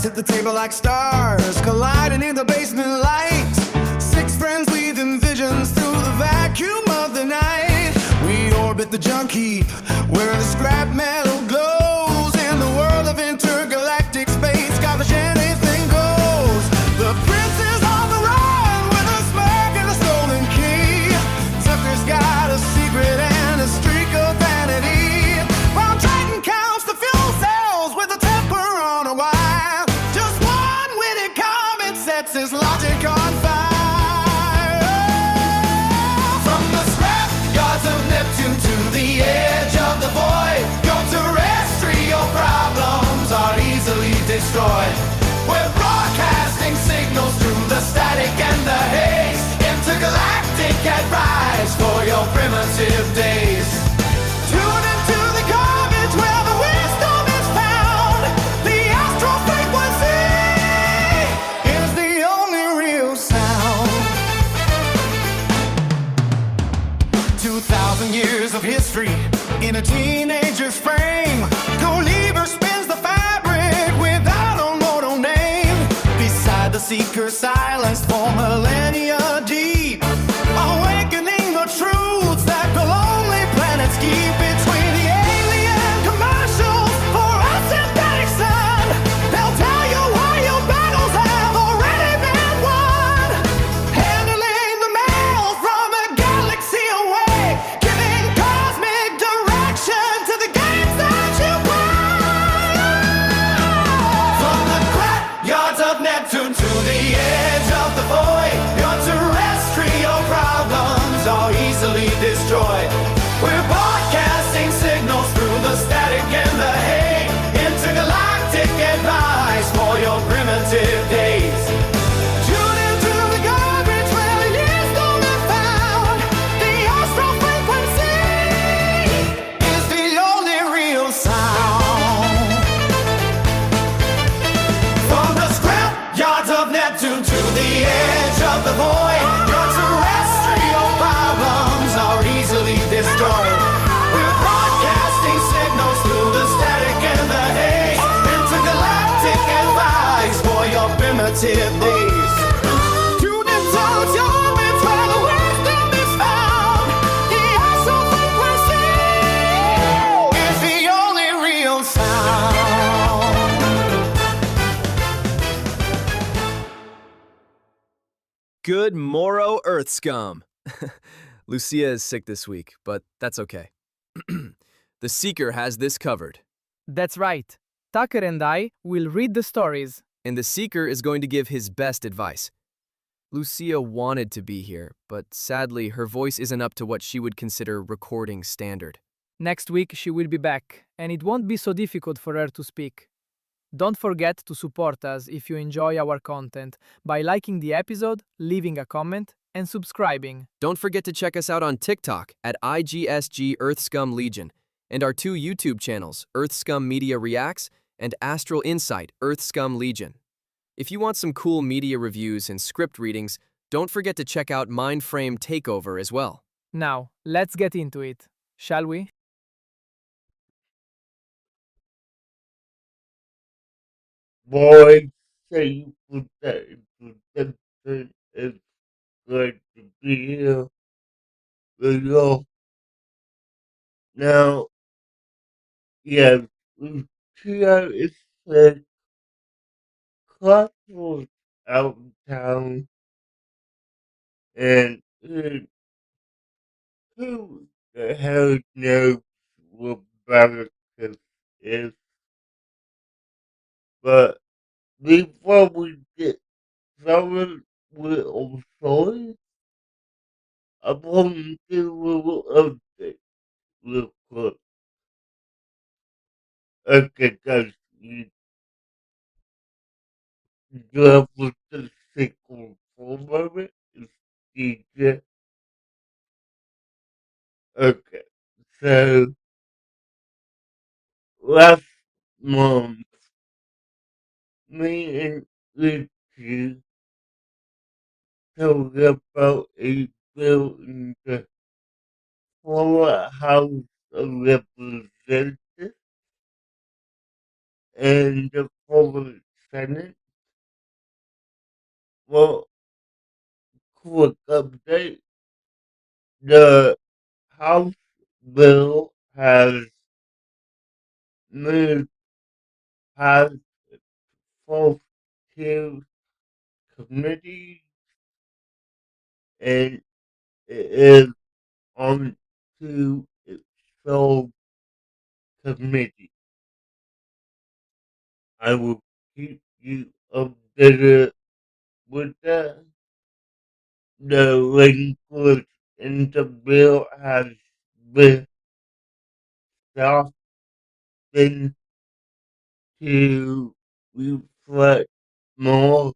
hit the table like stars, colliding in the basement light. Six friends weaving visions through the vacuum of the night. We orbit the junk heap, where the scrap metal glows. In the world of intergalactic space, garbage anything goes. The prince is on the run with a smirk and a stolen key. Tucker's got a secret and a streak of vanity, while Triton counts the fuel cells with a temper on a wire. Just one witty comment sets his logic on fire. From the scrap yards of Neptune to the edge of the void, your terrestrial problems are easily destroyed. We're broadcasting signals through the static and the haze. Intergalactic advice for your primitive days. Tune into the garbage where the wisdom is found. The astral frequency is the only real sound. 2,000 years of history in a teenager's frame. Coliever spins the fabric without a mortal name. Beside the seeker's silence for millennia deep, awakening the truths that the lonely planets keep. Between the alien commercials for a synthetic sun, they'll tell you why your battles have already been won. Handling the mail from a galaxy away, giving cosmic direction to the games that you play. From the crap yards of Neptune to the edge of the void, your terrestrial problems are easily destroyed. We're broadcasting signals through the static and the haze. Intergalactic advice for your primitive days. Tune into the garbage where the wisdom is found. The astral frequency is the only real sound. From the scrap yards of Neptune to the edge of the void, your terrestrial problems are easily destroyed. We're broadcasting signals through the static and the haze. Intergalactic advice for your primitive days. Tune into the orbits where the wisdom is found. The astral frequency is the only real sound. Good morrow, Earth scum. Lucia is sick this week, but that's okay. The Seeker has this covered, That's right. Tucker and I will read the stories. and the Seeker is going to give his best advice. Lucia wanted to be here, but sadly, her voice isn't up to what she would consider recording standard. Next week she will be back, and it won't be so difficult for her to speak. Don't forget to support us if you enjoy our content by liking the episode, leaving a comment, and subscribing. Don't forget to check us out on TikTok at IGSG Earth Scum Legion, and our two YouTube channels, Earth Scum Media Reacts and Astral Insight Earth Scum Legion. If you want some cool media reviews and script readings, don't forget to check out Mindframe Takeover as well. Now, let's get into it, shall we? Boy, say you put that into that it's good to be here with you. Now, yes, Lucia is sick. Clark was out in town, and who the hell knows what Barracus is? But before we get started with our story, I want to give a little update real quick. Okay, guys, you have to stick on for a moment. It's DJ. Okay, so last month, me and Luci talked about a bill in the former House of Representatives and the former Senate. Well, quick update. The House bill has moved past both two committees and it is on to its sole committee. I will keep you updated with that. The language in the bill has been softened to reflect more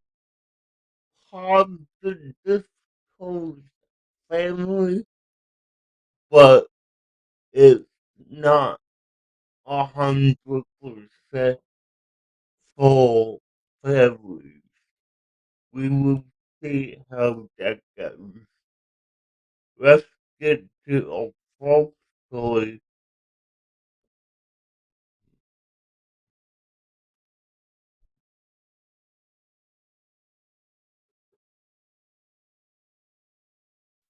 positive towards family, but it's not 100% for families. We will see how that goes. Let's get to a folk story.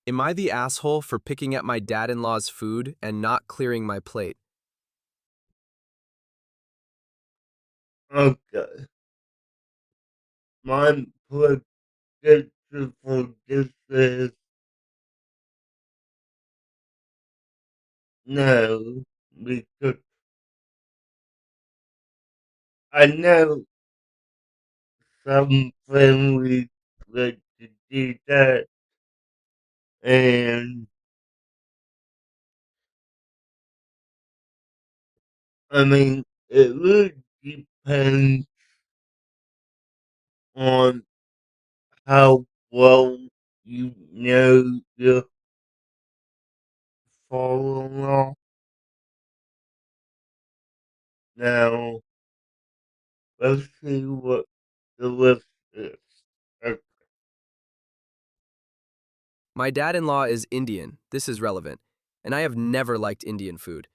Am I the asshole for picking at my dad-in-law's food and not clearing my plate? Okay, my prediction for this is no, because I know some families like to do that, and I mean, it really depends on how well you know your father-in-law. Now, let's see what the list is. Okay. My dad-in-law is Indian. This is relevant. And I have never liked Indian food.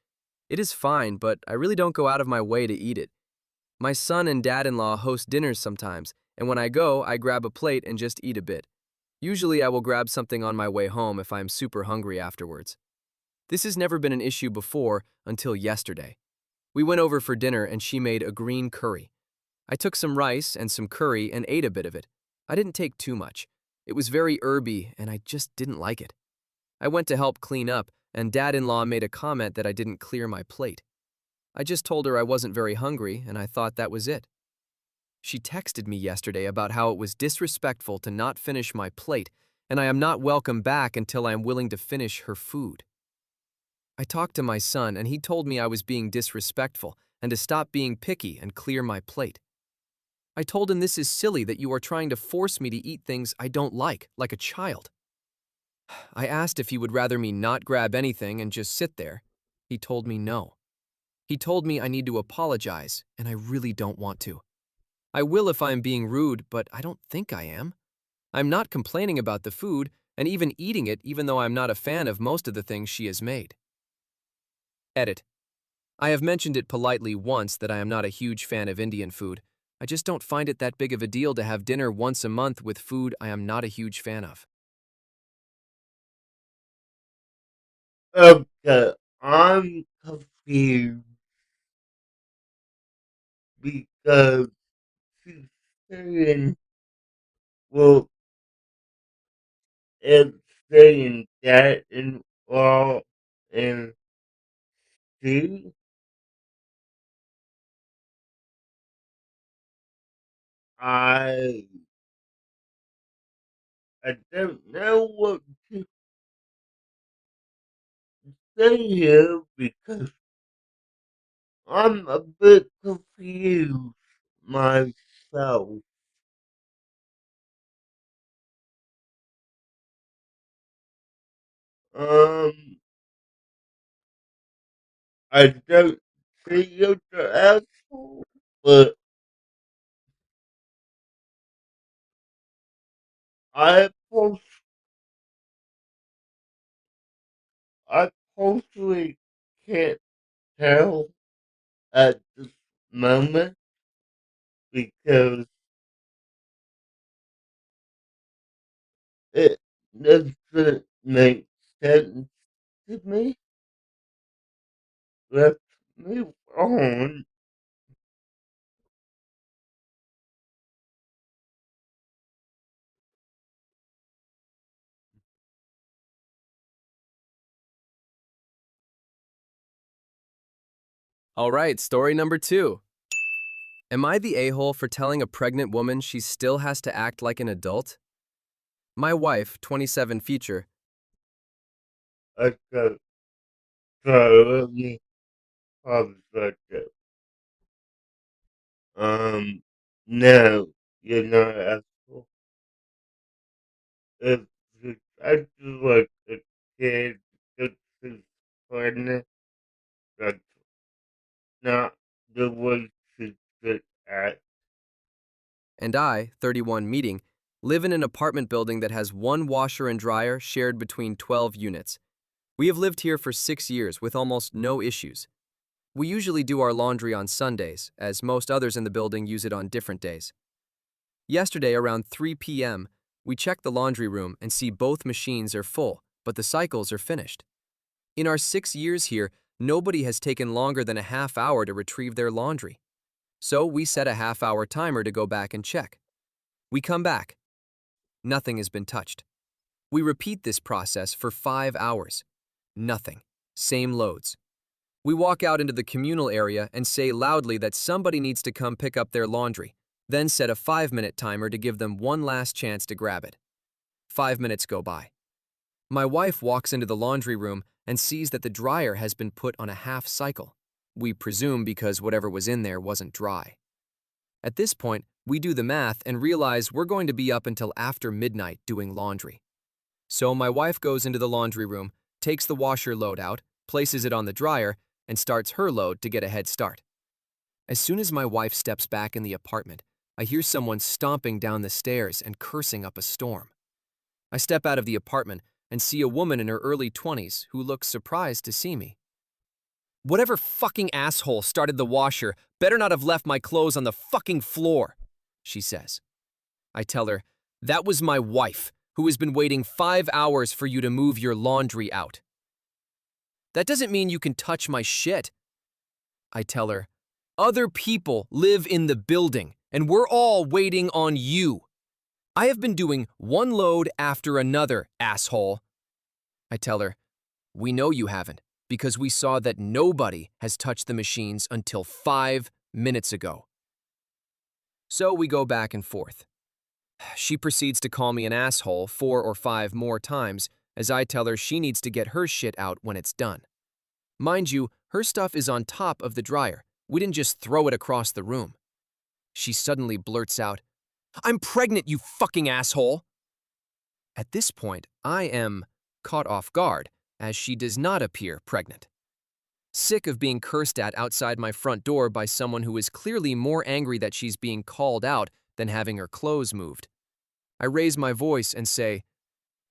It is fine, but I really don't go out of my way to eat it. My son and dad-in-law host dinners sometimes, and when I go, I grab a plate and just eat a bit. Usually I will grab something on my way home if I'm super hungry afterwards. This has never been an issue before until yesterday. We went over for dinner and she made a green curry. I took some rice and some curry and ate a bit of it. I didn't take too much. It was very herby and I just didn't like it. I went to help clean up and dad-in-law made a comment that I didn't clear my plate. I just told her I wasn't very hungry and I thought that was it. She texted me yesterday about how it was disrespectful to not finish my plate and I am not welcome back until I am willing to finish her food. I talked to my son and he told me I was being disrespectful and to stop being picky and clear my plate. I told him this is silly that you are trying to force me to eat things I don't like a child. I asked if he would rather me not grab anything and just sit there. He told me no. He told me I need to apologize, and I really don't want to. I will if I am being rude, but I don't think I am. I'm not complaining about the food and even eating it even though I'm not a fan of most of the things she has made. Edit. I have mentioned it politely once that I am not a huge fan of Indian food. I just don't find it that big of a deal to have dinner once a month with food I am not a huge fan of. Okay, I'm confused because she's saying, well, it's saying that in law and see, I I don't know what to say here because I'm a bit confused myself. Um, I don't see you the asshole, but I post I personally can't tell at this moment because it doesn't make sense to me. Let's move on. All right, story number 2. Am I the a-hole for telling a pregnant woman she still has to act like an adult? My wife, 27 feature, I got thoroughly positive. No, you're not asshole. It's just, I just like a kid that's his pregnant. That's not the way to should act. and I, 31 meeting, live in an apartment building that has one washer and dryer shared between 12 units. We have lived here for 6 years with almost no issues. We usually do our laundry on Sundays, as most others in the building use it on different days. Yesterday, around 3 p.m., we check the laundry room and see both machines are full, but the cycles are finished. In our 6 years here, nobody has taken longer than a half hour to retrieve their laundry. So we set a half-hour timer to go back and check. We come back. Nothing has been touched. We repeat this process for 5 hours. Nothing. Same loads. We walk out into the communal area and say loudly that somebody needs to come pick up their laundry, then set a 5-minute timer to give them one last chance to grab it. 5 minutes go by. My wife walks into the laundry room and sees that the dryer has been put on a half cycle. We presume because whatever was in there wasn't dry. At this point, we do the math and realize we're going to be up until after midnight doing laundry. So my wife goes into the laundry room, takes the washer load out, places it on the dryer, and starts her load to get a head start. As soon as my wife steps back in the apartment, I hear someone stomping down the stairs and cursing up a storm. I step out of the apartment and see a woman in her early 20s who looks surprised to see me. Whatever fucking asshole started the washer better not have left my clothes on the fucking floor, she says. I tell her, that was my wife, who has been waiting 5 hours for you to move your laundry out. That doesn't mean you can touch my shit. I tell her, other people live in the building, and we're all waiting on you. I have been doing one load after another, asshole. I tell her, we know you haven't, because we saw that nobody has touched the machines until 5 minutes ago. So we go back and forth. She proceeds to call me an asshole 4 or 5 more times as I tell her she needs to get her shit out when it's done. Mind you, her stuff is on top of the dryer. We didn't just throw it across the room. She suddenly blurts out, I'm pregnant, you fucking asshole! At this point, I am caught off guard, as she does not appear pregnant. Sick of being cursed at outside my front door by someone who is clearly more angry that she's being called out than having her clothes moved, I raise my voice and say,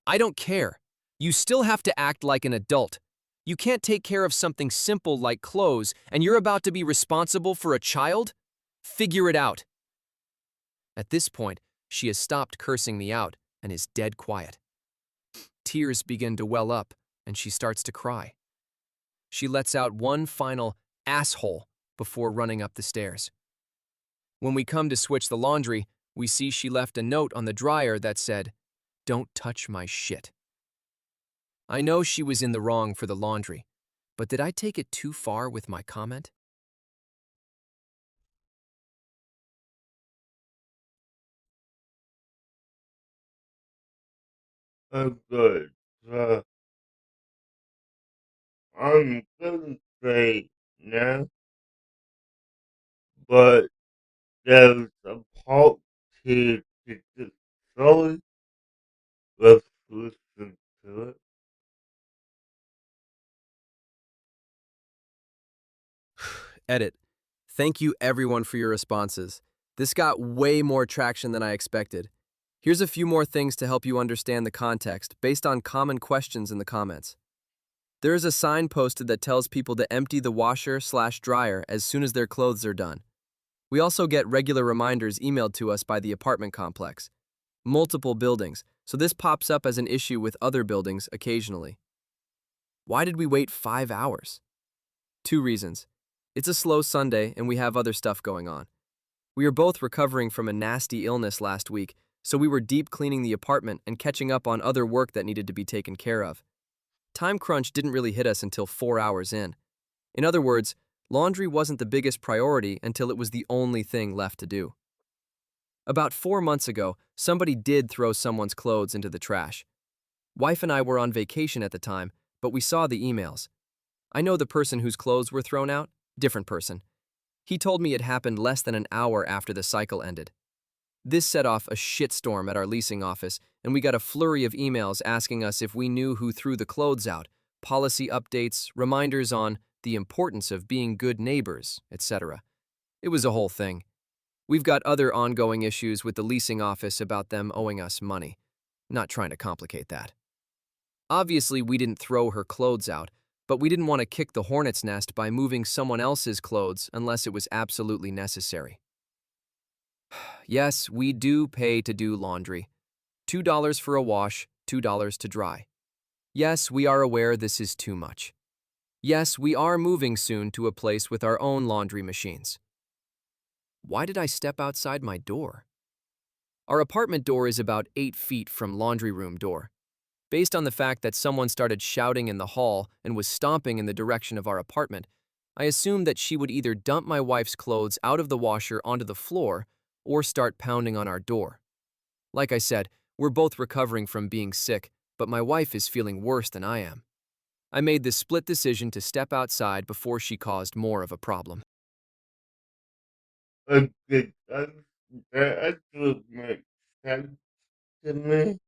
I don't care. You still have to act like an adult. You can't take care of something simple like clothes, and you're about to be responsible for a child? Figure it out. At this point, she has stopped cursing me out and is dead quiet. Tears begin to well up, and she starts to cry. She lets out one final asshole before running up the stairs. When we come to switch the laundry, we see she left a note on the dryer that said, Don't touch my shit. I know she was in the wrong for the laundry, but did I take it too far with my comment? I'm good. So I'm gonna say no, but there's a part to the story. Let's listen to it. Edit. Thank you everyone for your responses. This got way more traction than I expected. Here's a few more things to help you understand the context based on common questions in the comments. There is a sign posted that tells people to empty the washer/dryer as soon as their clothes are done. We also get regular reminders emailed to us by the apartment complex. Multiple buildings, so this pops up as an issue with other buildings occasionally. Why did we wait 5 hours? Two reasons. It's a slow Sunday and we have other stuff going on. We are both recovering from a nasty illness last week, so we were deep cleaning the apartment and catching up on other work that needed to be taken care of. Time crunch didn't really hit us until 4 hours in. In other words, laundry wasn't the biggest priority until it was the only thing left to do. About 4 months ago, somebody did throw someone's clothes into the trash. Wife and I were on vacation at the time, but we saw the emails. I know the person whose clothes were thrown out, different person. He told me it happened less than an hour after the cycle ended. This set off a shitstorm at our leasing office, and we got a flurry of emails asking us if we knew who threw the clothes out, policy updates, reminders on the importance of being good neighbors, etc. It was a whole thing. We've got other ongoing issues with the leasing office about them owing us money. Not trying to complicate that. Obviously, we didn't throw her clothes out, but we didn't want to kick the hornet's nest by moving someone else's clothes unless it was absolutely necessary. Yes, we do pay to do laundry. $2 for a wash, $2 to dry. Yes, we are aware this is too much. Yes, we are moving soon to a place with our own laundry machines. Why did I step outside my door? Our apartment door is about 8 feet from laundry room door. Based on the fact that someone started shouting in the hall and was stomping in the direction of our apartment, I assumed that she would either dump my wife's clothes out of the washer onto the floor or start pounding on our door. Like I said, we're both recovering from being sick, but my wife is feeling worse than I am. I made the split decision to step outside before she caused more of a problem. Okay, that actually makes sense to me.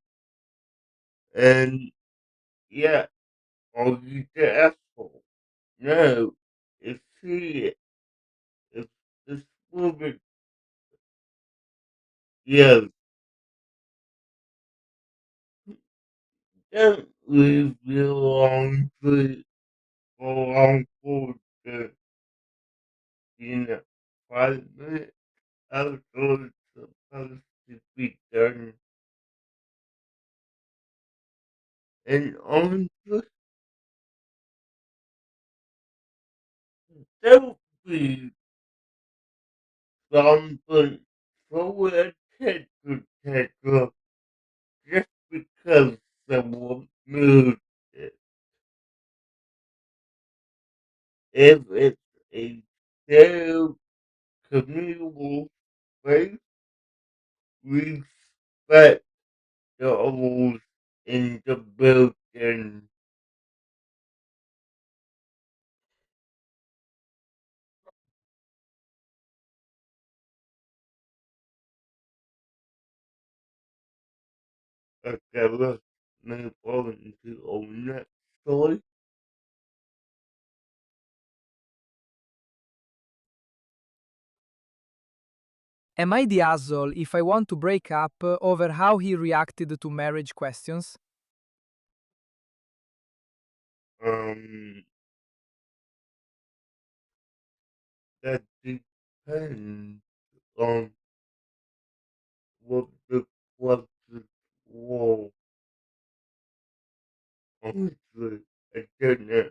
And yeah, are you the asshole? No, if she, if this woman, yes, don't leave your laundry alone for the, you know, 5 minutes after it's supposed to be done. And honestly, don't be something so attentive just because someone moved it. If it's a shared communal space, respect the rules in the building. Okay, let's move on to our next story. Am I the asshole if I want to break up over how he reacted to marriage questions? Um, that depends on what the question was. Honestly, I don't know.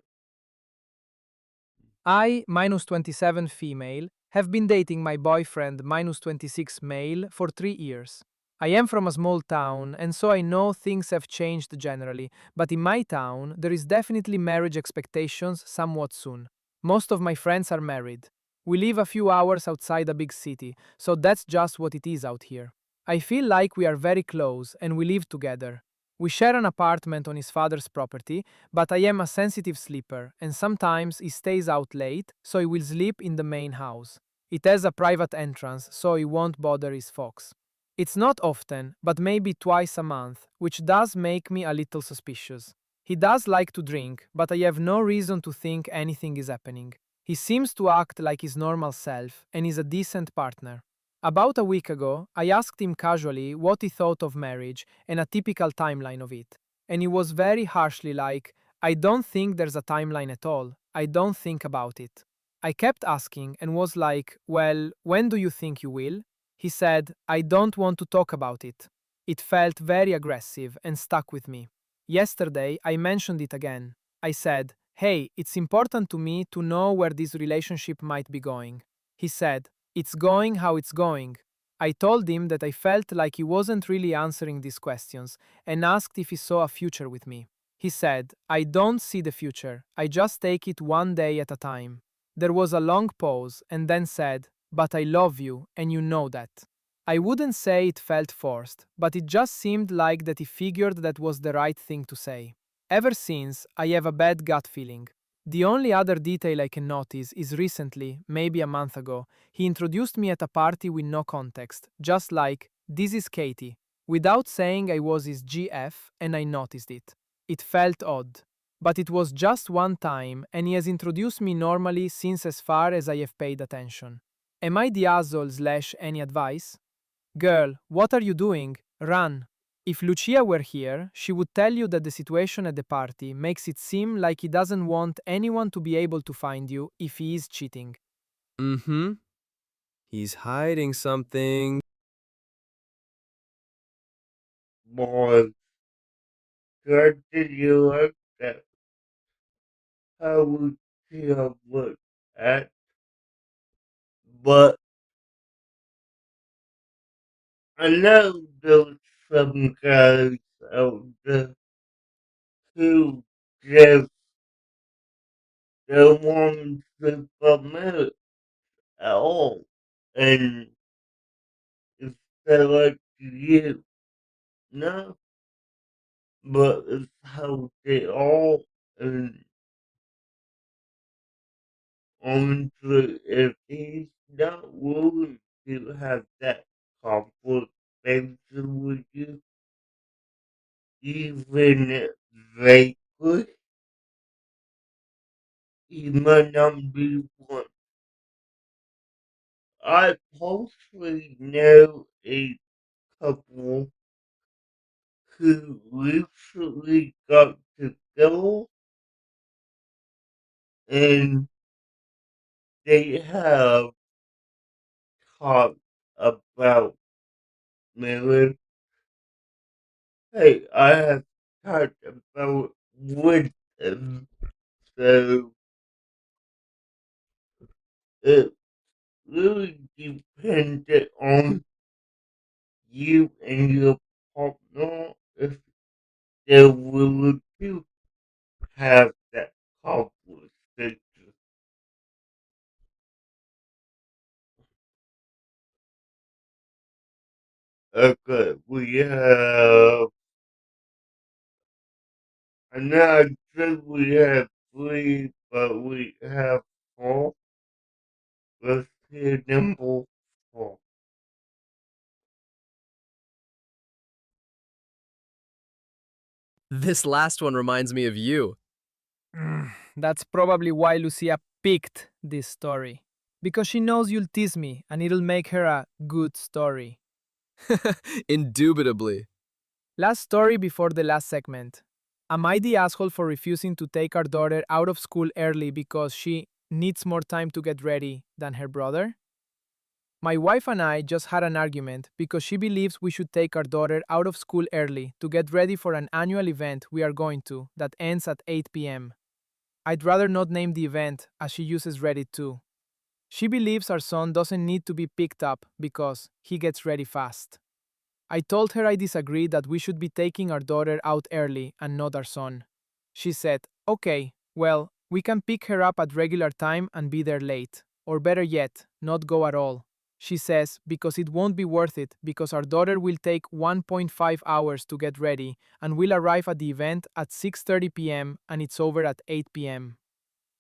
I, minus 27 female, have been dating my boyfriend, minus 26 male, for 3 years. I am from a small town, and so I know things have changed generally, but in my town, there is definitely marriage expectations somewhat soon. Most of my friends are married. We live a few hours outside a big city, so that's just what it is out here. I feel like we are very close and we live together. We share an apartment on his father's property, but I am a sensitive sleeper, and sometimes he stays out late, so he will sleep in the main house. It has a private entrance, so he won't bother his folks. It's not often, but maybe twice a month, which does make me a little suspicious. He does like to drink, but I have no reason to think anything is happening. He seems to act like his normal self and is a decent partner. About a week ago, I asked him casually what he thought of marriage and a typical timeline of it. And he was very harshly like, I don't think there's a timeline at all. I don't think about it. I kept asking and was like, well, when do you think you will? He said, I don't want to talk about it. It felt very aggressive and stuck with me. Yesterday, I mentioned it again. I said, hey, it's important to me to know where this relationship might be going. He said, it's going how it's going. I told him that I felt like he wasn't really answering these questions and asked if he saw a future with me. He said, I don't see the future, I just take it one day at a time. There was a long pause and then said, but I love you and you know that. I wouldn't say it felt forced, but it just seemed like that he figured that was the right thing to say. Ever since, I have a bad gut feeling. The only other detail I can notice is recently, maybe a month ago, he introduced me at a party with no context, just like, this is Katie, without saying I was his GF, and I noticed it. It felt odd. But it was just one time, and he has introduced me normally since as far as I have paid attention. Am I the asshole / any advice? Girl, what are you doing? Run. If Lucia were here, she would tell you that the situation at the party makes it seem like he doesn't want anyone to be able to find you if he is cheating. Mm-hmm. He's hiding something. Boy, good to you like that. How we feel look at, but I know there's some guys out there who just don't want to commit at all. And it's like you, no, but it's how they all and honestly, if he's not willing to have that conversation with you, even vaguely, he might not be one. I personally know a couple who recently got together and they have talked about marriage. Hey, I have talked about with them, so it really depended on you and your partner if they're willing to have that conversation. Okay, we have, and now I think we have three, but we have four. Let's hear number four. This last one reminds me of you. That's probably why Lucia picked this story. Because she knows you'll tease me and it'll make her a good story. Indubitably. Last story before the last segment. Am I the asshole for refusing to take our daughter out of school early because she needs more time to get ready than her brother? My wife and I just had an argument because she believes we should take our daughter out of school early to get ready for an annual event we are going to that ends at 8 p.m. I'd rather not name the event as she uses Reddit too. She believes our son doesn't need to be picked up because he gets ready fast. I told her I disagree that we should be taking our daughter out early and not our son. She said, okay, well, we can pick her up at regular time and be there late. Or better yet, not go at all. She says, because it won't be worth it because our daughter will take 1.5 hours to get ready and will arrive at the event at 6:30 p.m. and it's over at 8 p.m.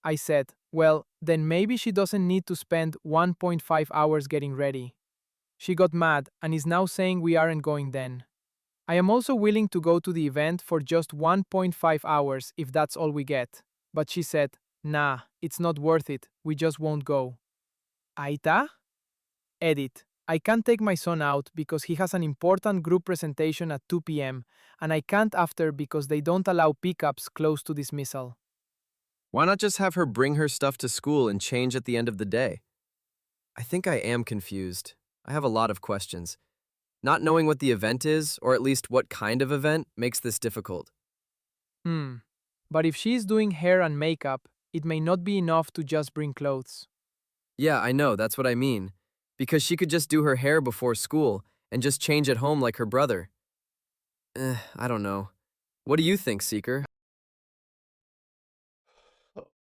I said, well, then maybe she doesn't need to spend 1.5 hours getting ready. She got mad and is now saying we aren't going then. I am also willing to go to the event for just 1.5 hours if that's all we get. But she said, nah, it's not worth it, we just won't go. Aita? Edit. I can't take my son out because he has an important group presentation at 2 p.m. and I can't after because they don't allow pickups close to dismissal. Why not just have her bring her stuff to school and change at the end of the day? I think I am confused. I have a lot of questions. Not knowing what the event is, or at least what kind of event, makes this difficult. But if she's doing hair and makeup, it may not be enough to just bring clothes. Yeah, I know, that's what I mean. Because she could just do her hair before school and just change at home like her brother. I don't know. What do you think, Seeker?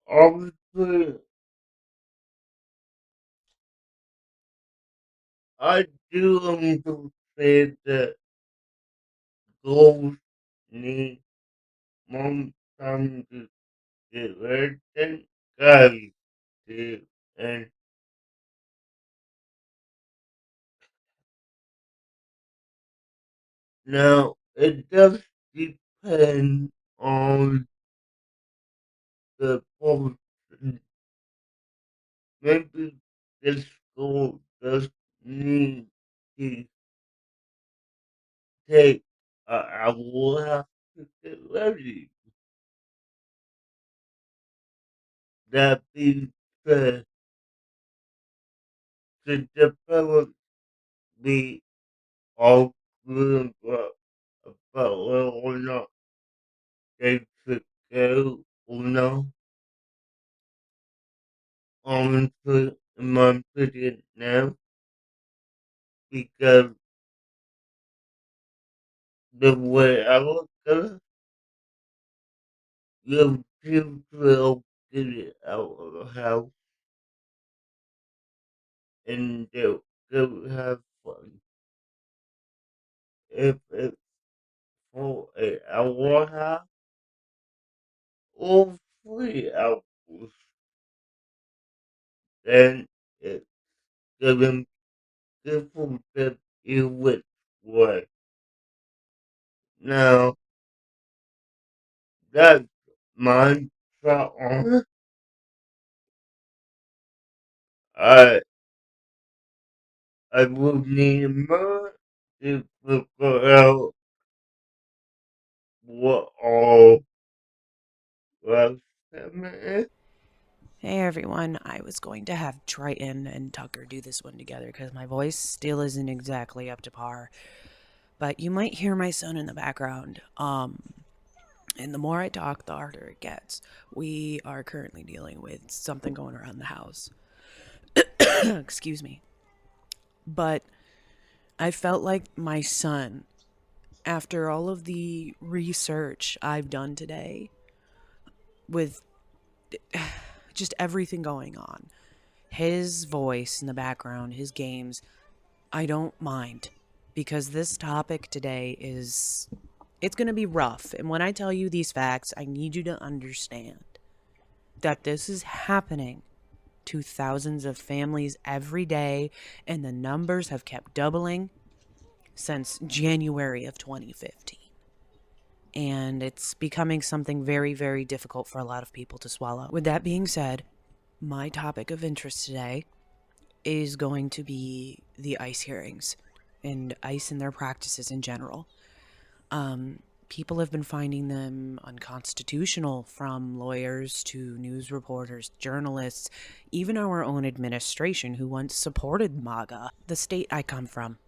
Obviously, I do understand that girls need more time to get ready than guys do. And now it does depend on the person. Maybe the school does need to take a while to get ready. That being said, the development be all good about whether or not they should go or not. Honestly, in my opinion now, because the way I look at it, your kids will get it out of the house and they'll go have fun. If it's for an hour and a half or 3 hours, then it's gonna be different than you would way. Now, that's my thought on it. I I would need a month to figure out what all last is. Hey everyone, I was going to have Triton and Tucker do this one together because my voice still isn't exactly up to par. But you might hear my son in the background. And the more I talk, the harder it gets. We are currently dealing with something going around the house. Excuse me. But I felt like my son, after all of the research I've done today, with just everything going on, his voice in the background, his games, I don't mind because this topic today is it's going to be rough. And when I tell you these facts, I need you to understand that this is happening to thousands of families every day and the numbers have kept doubling since January of 2015. And it's becoming something very, very difficult for a lot of people to swallow. With that being said, my topic of interest today is going to be the I.C.E. hearings and ICE and their practices in general. People have been finding them unconstitutional, from lawyers to news reporters, journalists, even our own administration who once supported MAGA. The state I come from,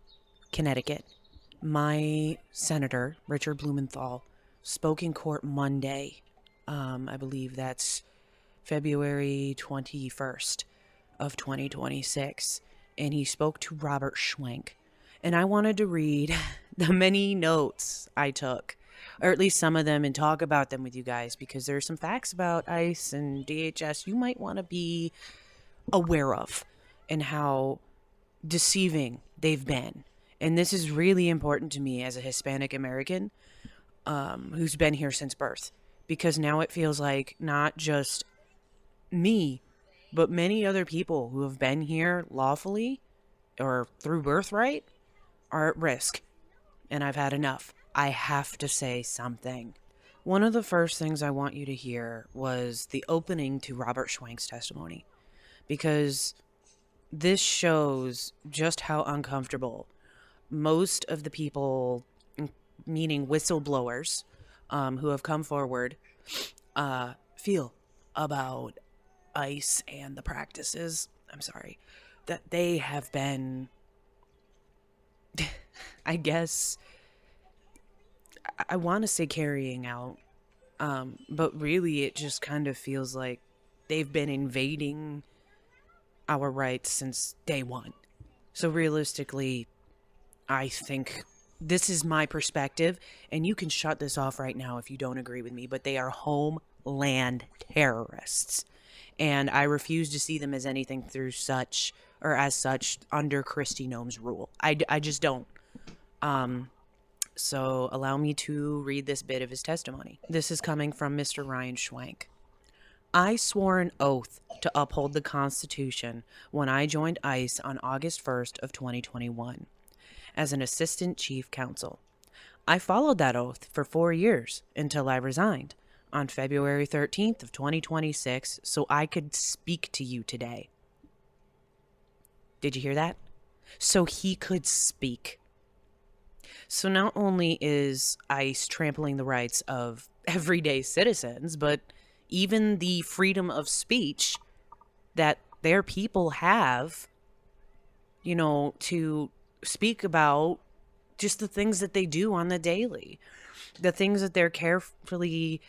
Connecticut, my senator, Richard Blumenthal, spoke in court Monday. I believe that's February 21st of 2026, and he spoke to Robert Schwenk. And I wanted to read the many notes I took, or at least some of them, and talk about them with you guys because there are some facts about ICE and DHS you might want to be aware of and how deceiving they've been. And this is really important to me as a Hispanic American who's been here since birth, because now it feels like not just me, but many other people who have been here lawfully or through birthright are at risk. And I've had enough. I have to say something. One of the first things I want you to hear was the opening to Robert Schwenk's testimony, because this shows just how uncomfortable most of the people, meaning whistleblowers, who have come forward, feel about ICE and the practices, that they have been, I guess, I want to say carrying out, but really it just kind of feels like they've been invading our rights since day one. So realistically, I think this is my perspective, and you can shut this off right now if you don't agree with me, but they are homeland terrorists. And I refuse to see them as anything through such, or as such, under Kristi Noem's rule. I just don't. So allow me to read this bit of his testimony. This is coming from Mr. Ryan Schwank. I swore an oath to uphold the Constitution when I joined ICE on August 1st of 2021 as an assistant chief counsel. I followed that oath for 4 years until I resigned on February 13th of 2026 so I could speak to you today. Did you hear that? So he could speak. So not only is ICE trampling the rights of everyday citizens, but even the freedom of speech that their people have, to speak about just the things that they do on the daily, the things that they're carefully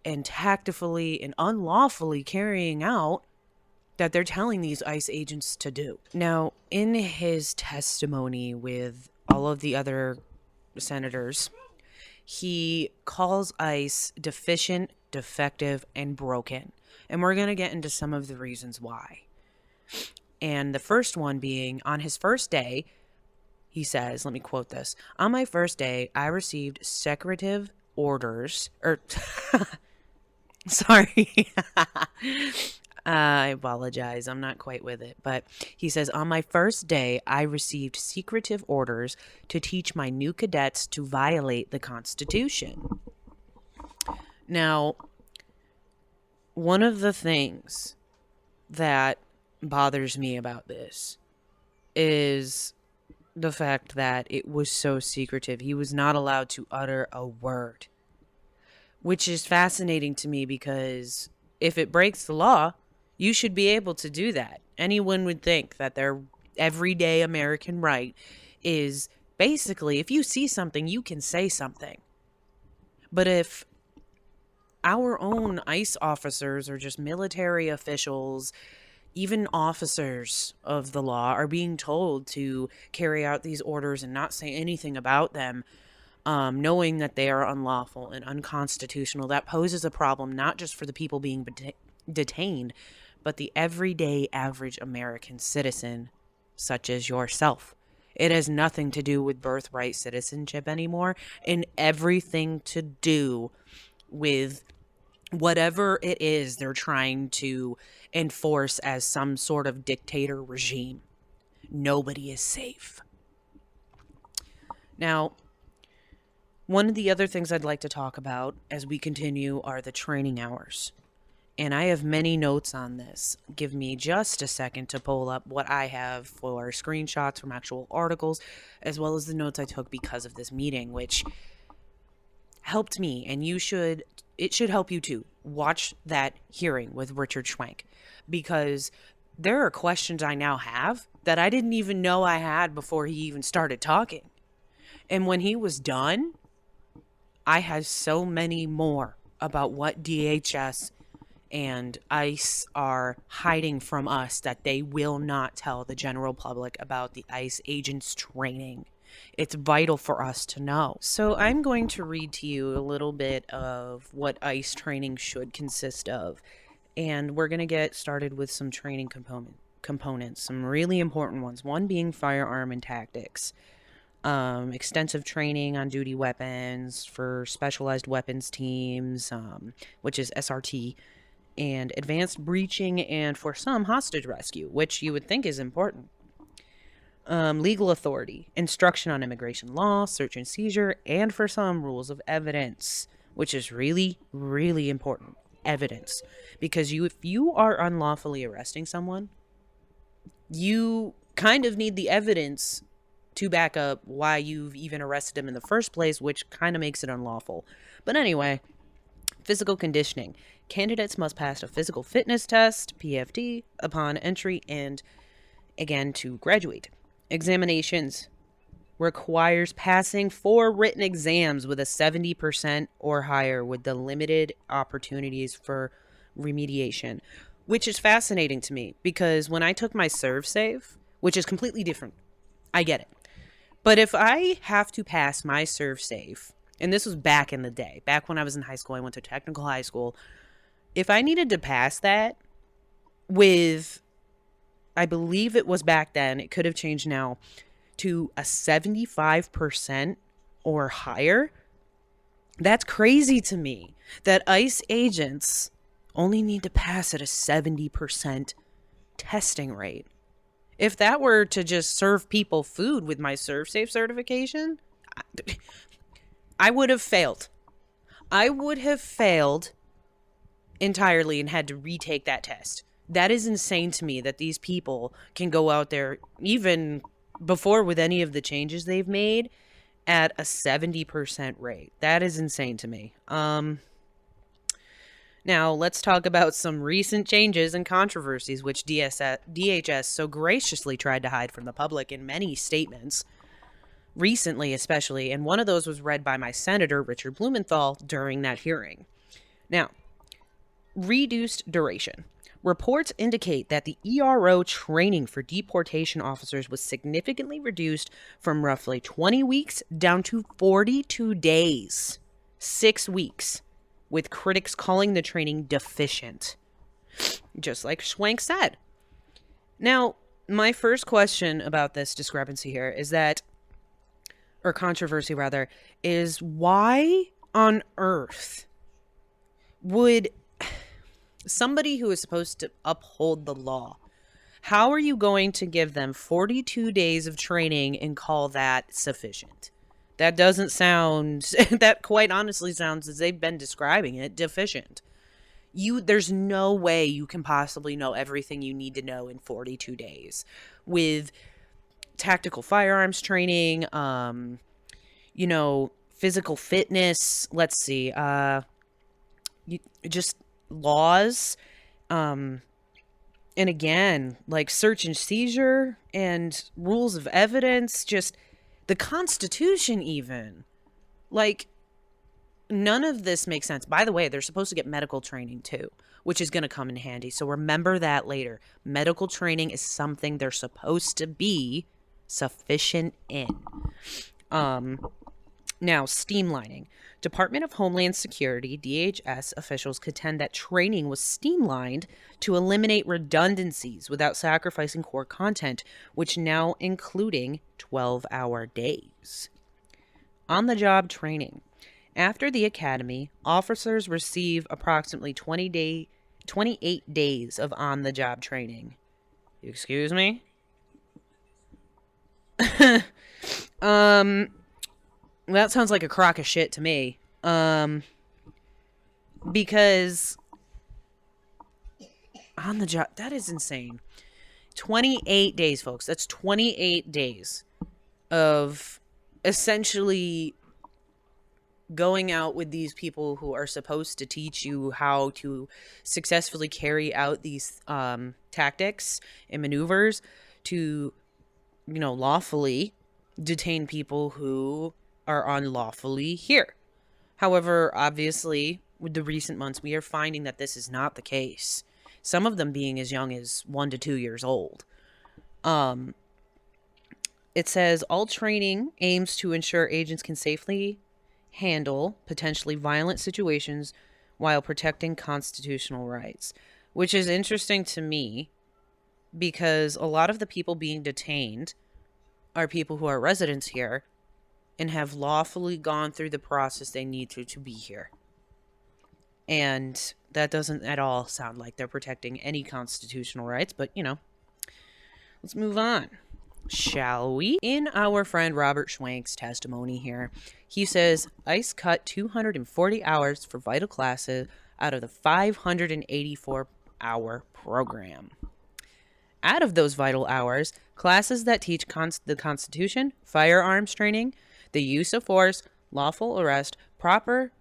and tactfully and unlawfully carrying out that they're telling these ICE agents to do. Now, in his testimony with all of the other senators, he calls ICE deficient, defective, and broken. And we're going to get into some of the reasons why. And the first one being, on his first day, he says, let me quote this, "On my first day, I received secretive orders, sorry, I apologize, I'm not quite with it, but he says, on my first day, I received secretive orders to teach my new cadets to violate the Constitution." Now, one of the things that bothers me about this is the fact that it was so secretive. He was not allowed to utter a word, which is fascinating to me because if it breaks the law, you should be able to do that. Anyone would think that their everyday American right is basically, if you see something, you can say something. But if our own ICE officers or just military officials, even officers of the law, are being told to carry out these orders and not say anything about them, knowing that they are unlawful and unconstitutional, that poses a problem not just for the people being detained, but the everyday average American citizen, such as yourself. It has nothing to do with birthright citizenship anymore, and everything to do with whatever it is they're trying to enforce as some sort of dictator regime. Nobody is safe. Now, one of the other things I'd like to talk about as we continue are the training hours. And I have many notes on this. Give me just a second to pull up what I have for screenshots from actual articles, as well as the notes I took because of this meeting, which helped me, and it should help you too. Watch that hearing with Richard Schwank, because there are questions I now have that I didn't even know I had before he even started talking. And when he was done, I had so many more about what DHS and ICE are hiding from us that they will not tell the general public about the ICE agents' training. It's vital for us to know. So I'm going to read to you a little bit of what ICE training should consist of. And we're going to get started with some training components, some really important ones. One being firearm and tactics. Extensive training on duty weapons for specialized weapons teams, which is SRT, and advanced breaching, and for some, hostage rescue, which you would think is important. Legal authority, instruction on immigration law, search and seizure, and for some, rules of evidence, which is really, really important. Evidence. Because if you are unlawfully arresting someone, you kind of need the evidence to back up why you've even arrested him in the first place, which kind of makes it unlawful. But anyway, physical conditioning, Candidates must pass a physical fitness test, PFT, upon entry and, again, to graduate. Examinations requires passing 4 written exams with a 70% or higher with the limited opportunities for remediation, which is fascinating to me because when I took my ServSafe, which is completely different, I get it. But if I have to pass my ServSafe, and this was back in the day, back when I was in high school, I went to technical high school, if I needed to pass that with, I believe it was back then, it could have changed now, to a 75% or higher, that's crazy to me that ICE agents only need to pass at a 70% testing rate. If that were to just serve people food with my ServSafe certification, I would have failed. I would have failed entirely and had to retake that test. That is insane to me that these people can go out there, even before with any of the changes they've made, at a 70% rate. That is insane to me. Now, let's talk about some recent changes and controversies which DHS so graciously tried to hide from the public in many statements, recently especially, and one of those was read by my Senator, Richard Blumenthal, during that hearing. Now, reduced duration. Reports indicate that the ERO training for deportation officers was significantly reduced from roughly 20 weeks down to 42 days, 6 weeks, with critics calling the training deficient, just like Schwank said. Now, my first question about this discrepancy here is that, or controversy rather, is why on earth would somebody who is supposed to uphold the law, how are you going to give them 42 days of training and call that sufficient? That doesn't sound, that quite honestly sounds, as they've been describing it, deficient. There's no way you can possibly know everything you need to know in 42 days with tactical firearms training, physical fitness, let's see, just laws, and again, like search and seizure and rules of evidence, just the Constitution even. Like, none of this makes sense. By the way, they're supposed to get medical training too, which is going to come in handy. So remember that later. Medical training is something they're supposed to be sufficient in. Now, streamlining. Department of Homeland Security, DHS officials contend that training was streamlined to eliminate redundancies without sacrificing core content, which now including 12-hour days. On-the-job training. After the academy, officers receive approximately 28 days of on-the-job training. Excuse me? That sounds like a crock of shit to me. Because on the job, that is insane. 28 days, folks. That's 28 days of essentially going out with these people who are supposed to teach you how to successfully carry out these tactics and maneuvers to, lawfully detain people who are unlawfully here. However, obviously, with the recent months, we are finding that this is not the case. Some of them being as young as 1 to 2 years old. It says, all training aims to ensure agents can safely handle potentially violent situations while protecting constitutional rights. Which is interesting to me because a lot of the people being detained are people who are residents here and have lawfully gone through the process they need to be here. And that doesn't at all sound like they're protecting any constitutional rights, but, let's move on, shall we? In our friend Robert Schwank's testimony here, he says ICE cut 240 hours for vital classes out of the 584-hour program. Out of those vital hours, classes that teach the Constitution, firearms training, the use of force, lawful arrest, proper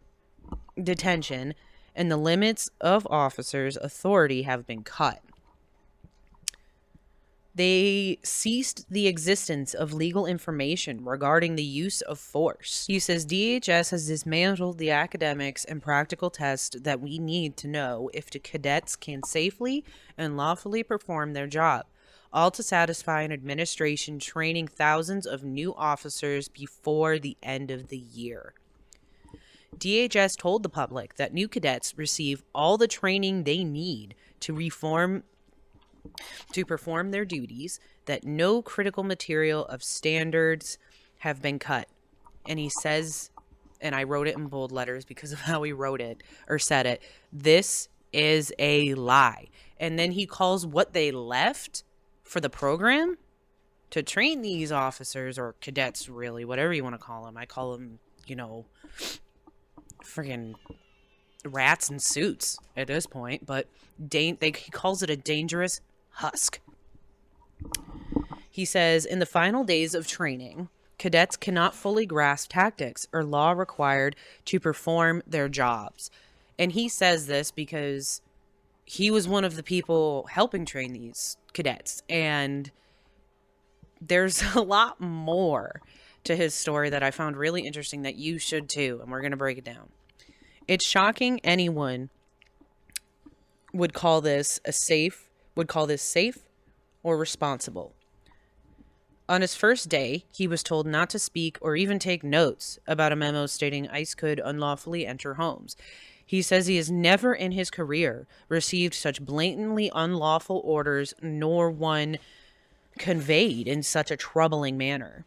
detention, and the limits of officers' authority have been cut. They ceased the existence of legal information regarding the use of force. He says DHS has dismantled the academics and practical tests that we need to know if the cadets can safely and lawfully perform their job, all to satisfy an administration training thousands of new officers before the end of the year. DHS told the public that new cadets receive all the training they need to perform their duties, that no critical material of standards have been cut. And he says, and I wrote it in bold letters because of how he wrote it or said it, this is a lie. And then he calls what they left for the program to train these officers, or cadets, really, whatever you want to call them. I call them, friggin' rats in suits at this point, but he calls it a dangerous husk. He says, in the final days of training, cadets cannot fully grasp tactics or law required to perform their jobs. And he says this because he was one of the people helping train these cadets. And there's a lot more to his story that I found really interesting that you should too. And we're going to break it down. It's shocking anyone would call this safe or responsible. On his first day, he was told not to speak or even take notes about a memo stating ICE could unlawfully enter homes. He says he has never in his career received such blatantly unlawful orders, nor one conveyed in such a troubling manner.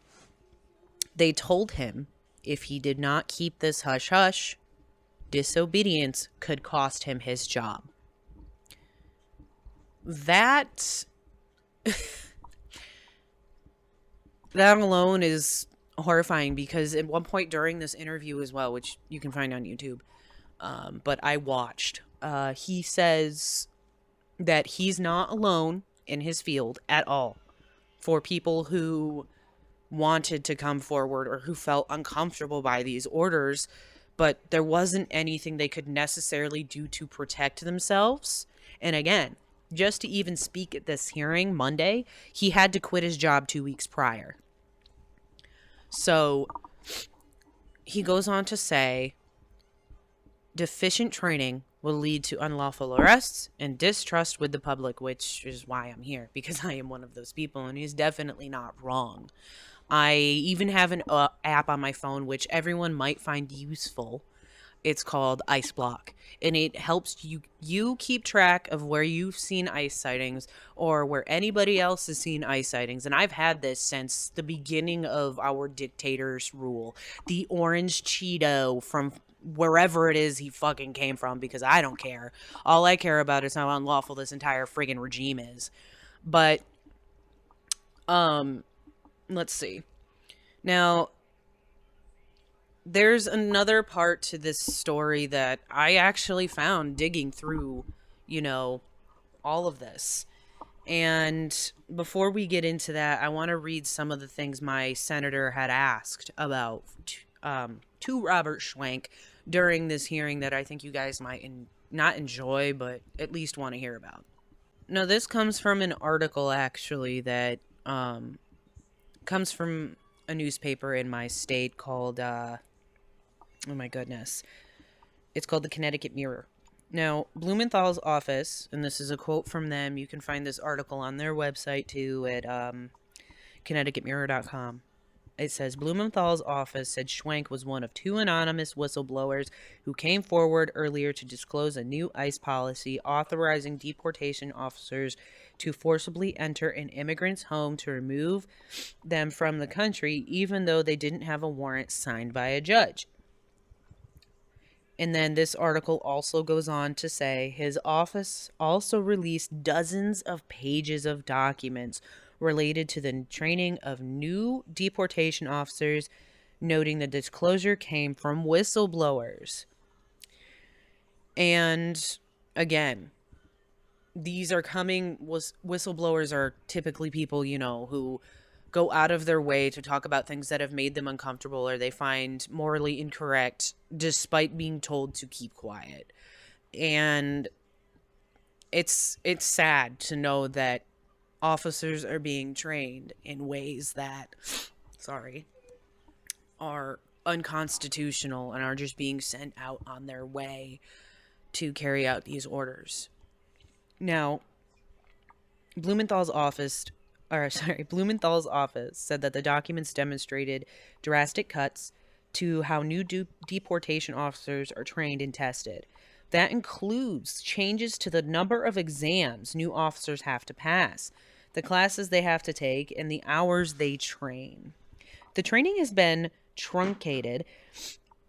They told him if he did not keep this hush-hush, disobedience could cost him his job. That alone is horrifying, because at one point during this interview as well, which you can find on YouTube, but I watched, he says that he's not alone in his field at all. For people who wanted to come forward or who felt uncomfortable by these orders, but there wasn't anything they could necessarily do to protect themselves. And again, just to even speak at this hearing Monday, he had to quit his job 2 weeks prior. So he goes on to say, deficient training will lead to unlawful arrests and distrust with the public, which is why I'm here, because I am one of those people, and he's definitely not wrong. I even have an app on my phone, which everyone might find useful. It's called Ice Block, and it helps you keep track of where you've seen ICE sightings or where anybody else has seen ICE sightings. And I've had this since the beginning of our dictator's rule. The orange Cheeto from wherever it is he fucking came from, because I don't care. All I care about is how unlawful this entire friggin' regime is. But, let's see. Now, there's another part to this story that I actually found digging through, all of this. And before we get into that, I want to read some of the things my senator had asked about to Robert Schwenk during this hearing that I think you guys might not enjoy, but at least want to hear about. Now, this comes from an article, actually, that comes from a newspaper in my state called, oh my goodness, it's called the Connecticut Mirror. Now, Blumenthal's office, and this is a quote from them, you can find this article on their website too at ConnecticutMirror.com. It says, Blumenthal's office said Schwenk was one of two anonymous whistleblowers who came forward earlier to disclose a new ICE policy authorizing deportation officers to forcibly enter an immigrant's home to remove them from the country, even though they didn't have a warrant signed by a judge. And then this article also goes on to say his office also released dozens of pages of documents related to the training of new deportation officers, noting the disclosure came from whistleblowers. And again, these are whistleblowers are typically people, who go out of their way to talk about things that have made them uncomfortable or they find morally incorrect despite being told to keep quiet. And it's sad to know that officers are being trained in ways that, sorry, are unconstitutional and are just being sent out on their way to carry out these orders. Now, Blumenthal's office said that the documents demonstrated drastic cuts to how new deportation officers are trained and tested. That includes changes to the number of exams new officers have to pass, the classes they have to take, and the hours they train. The training has been truncated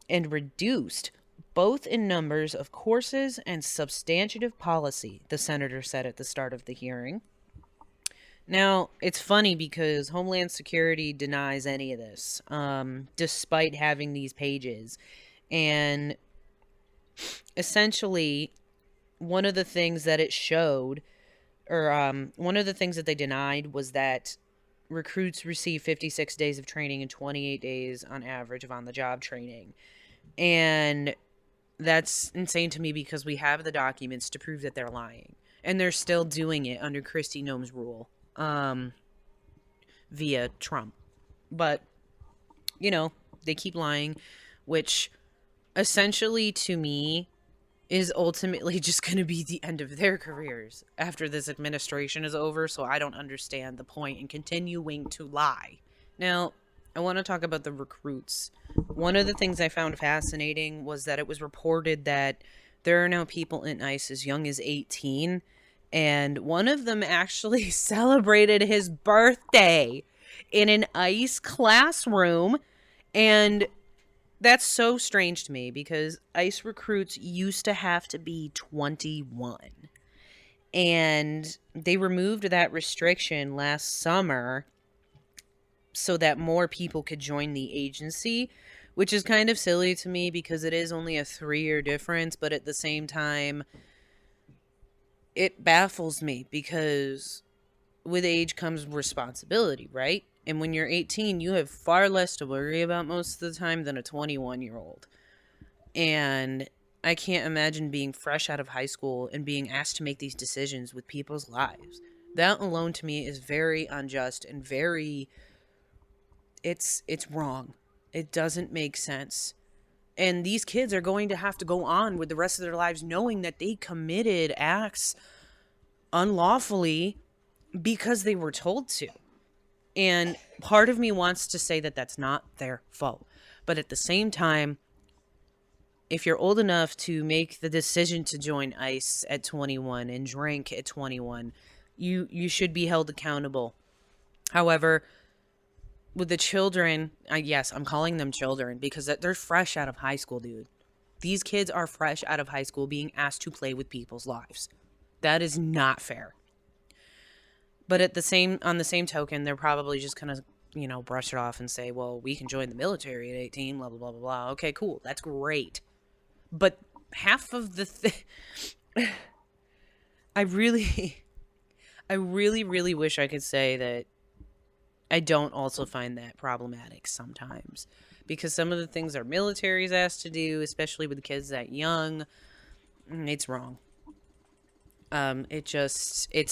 and reduced, both in numbers of courses and substantive policy, the senator said at the start of the hearing. Now, it's funny because Homeland Security denies any of this, despite having these pages. And essentially, one of the things that it showed, or one of the things that they denied, was that recruits receive 56 days of training and 28 days on average of on-the-job training. And that's insane to me because we have the documents to prove that they're lying. And they're still doing it under Kristi Noem's rule. Via Trump. But, they keep lying, which essentially to me is ultimately just going to be the end of their careers after this administration is over, so I don't understand the point in continuing to lie. Now, I want to talk about the recruits. One of the things I found fascinating was that it was reported that there are now people in ICE as young as 18, and one of them actually celebrated his birthday in an ICE classroom. And that's so strange to me because ICE recruits used to have to be 21. And they removed that restriction last summer so that more people could join the agency, which is kind of silly to me because it is only a 3-year difference. But at the same time, it baffles me because with age comes responsibility, right? And when you're 18, you have far less to worry about most of the time than a 21-year-old. And I can't imagine being fresh out of high school and being asked to make these decisions with people's lives. That alone to me is very unjust and very, it's wrong. It doesn't make sense. And these kids are going to have to go on with the rest of their lives knowing that they committed acts unlawfully because they were told to. And part of me wants to say that that's not their fault. But at the same time, if you're old enough to make the decision to join ICE at 21 and drink at 21, you should be held accountable. However, with the children, yes, I'm calling them children because they're fresh out of high school, dude. These kids are fresh out of high school being asked to play with people's lives. That is not fair. But on the same token, they're probably just going to, brush it off and say, well, we can join the military at 18, blah, blah, blah, blah, blah. Okay, cool. That's great. But half of the I really, really wish I could say that I don't also find that problematic sometimes. Because some of the things our military's asked to do, especially with kids that young, it's wrong. It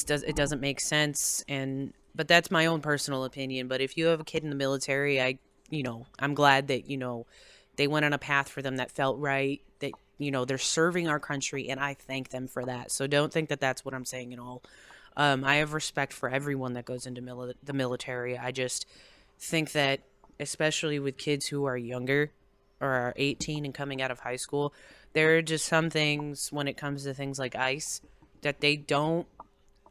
doesn't make sense. But that's my own personal opinion. But if you have a kid in the military, I'm glad that, they went on a path for them that felt right, that, they're serving our country, and I thank them for that. So don't think that that's what I'm saying at all. I have respect for everyone that goes into the military. I just think that, especially with kids who are younger or are 18 and coming out of high school, there are just some things when it comes to things like ICE that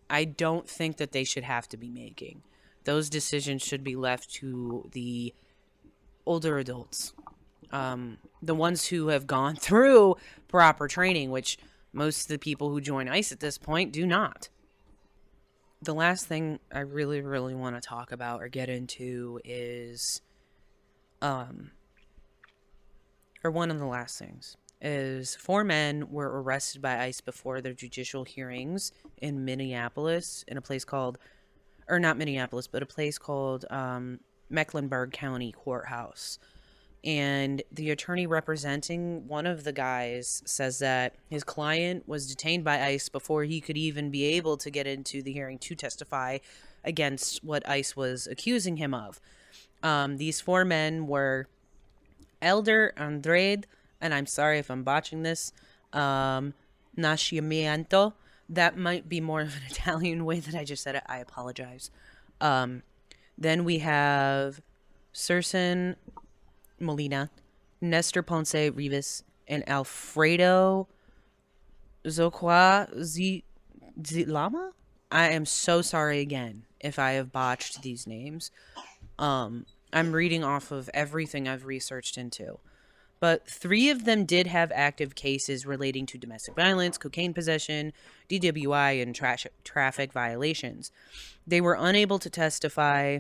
I don't think that they should have to be making. Those decisions should be left to the older adults. The ones who have gone through proper training, which most of the people who join ICE at this point do not. The last thing I really, really want to talk about or get into is, or one of the last things, is 4 men were arrested by ICE before their judicial hearings in Minneapolis, in a place called, or not Minneapolis, but a place called Mecklenburg County Courthouse. And the attorney representing one of the guys says that his client was detained by ICE before he could even be able to get into the hearing to testify against what ICE was accusing him of. These 4 men were Elder Andrade, and I'm sorry if I'm botching this, Nascimento. That might be more of an Italian way that I just said it. I apologize. Then we have Cercin Molina, Nestor Ponce Rivas, and Alfredo Zocua Zilama? I am so sorry again if I have botched these names. I'm reading off of everything I've researched into. But 3 of them did have active cases relating to domestic violence, cocaine possession, DWI, and traffic violations. They were unable to testify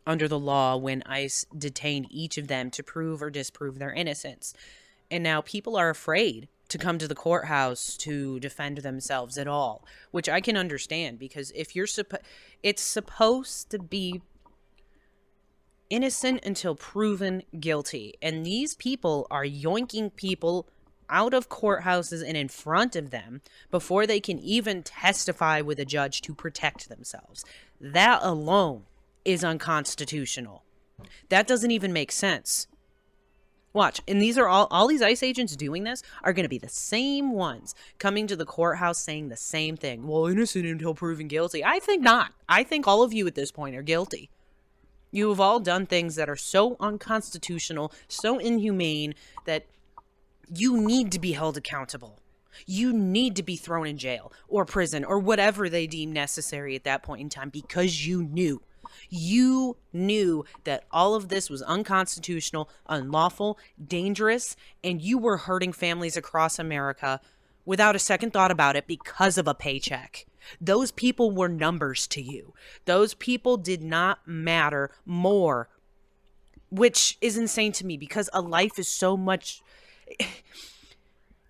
under the law when ICE detained each of them to prove or disprove their innocence. And now people are afraid to come to the courthouse to defend themselves at all, which I can understand, because if you're it's supposed to be innocent until proven guilty. And these people are yoinking people out of courthouses and in front of them before they can even testify with a judge to protect themselves. That alone is unconstitutional. That doesn't even make sense. Watch, and these are all these ICE agents doing this are going to be the same ones coming to the courthouse saying the same thing. Well, innocent until proven guilty. I think not. I think all of you at this point are guilty. You have all done things that are so unconstitutional, so inhumane, that you need to be held accountable. You need to be thrown in jail or prison or whatever they deem necessary at that point in time, because you knew. You knew that all of this was unconstitutional, unlawful, dangerous, and you were hurting families across America without a second thought about it because of a paycheck. Those people were numbers to you. Those people did not matter more, which is insane to me, because a life is so much...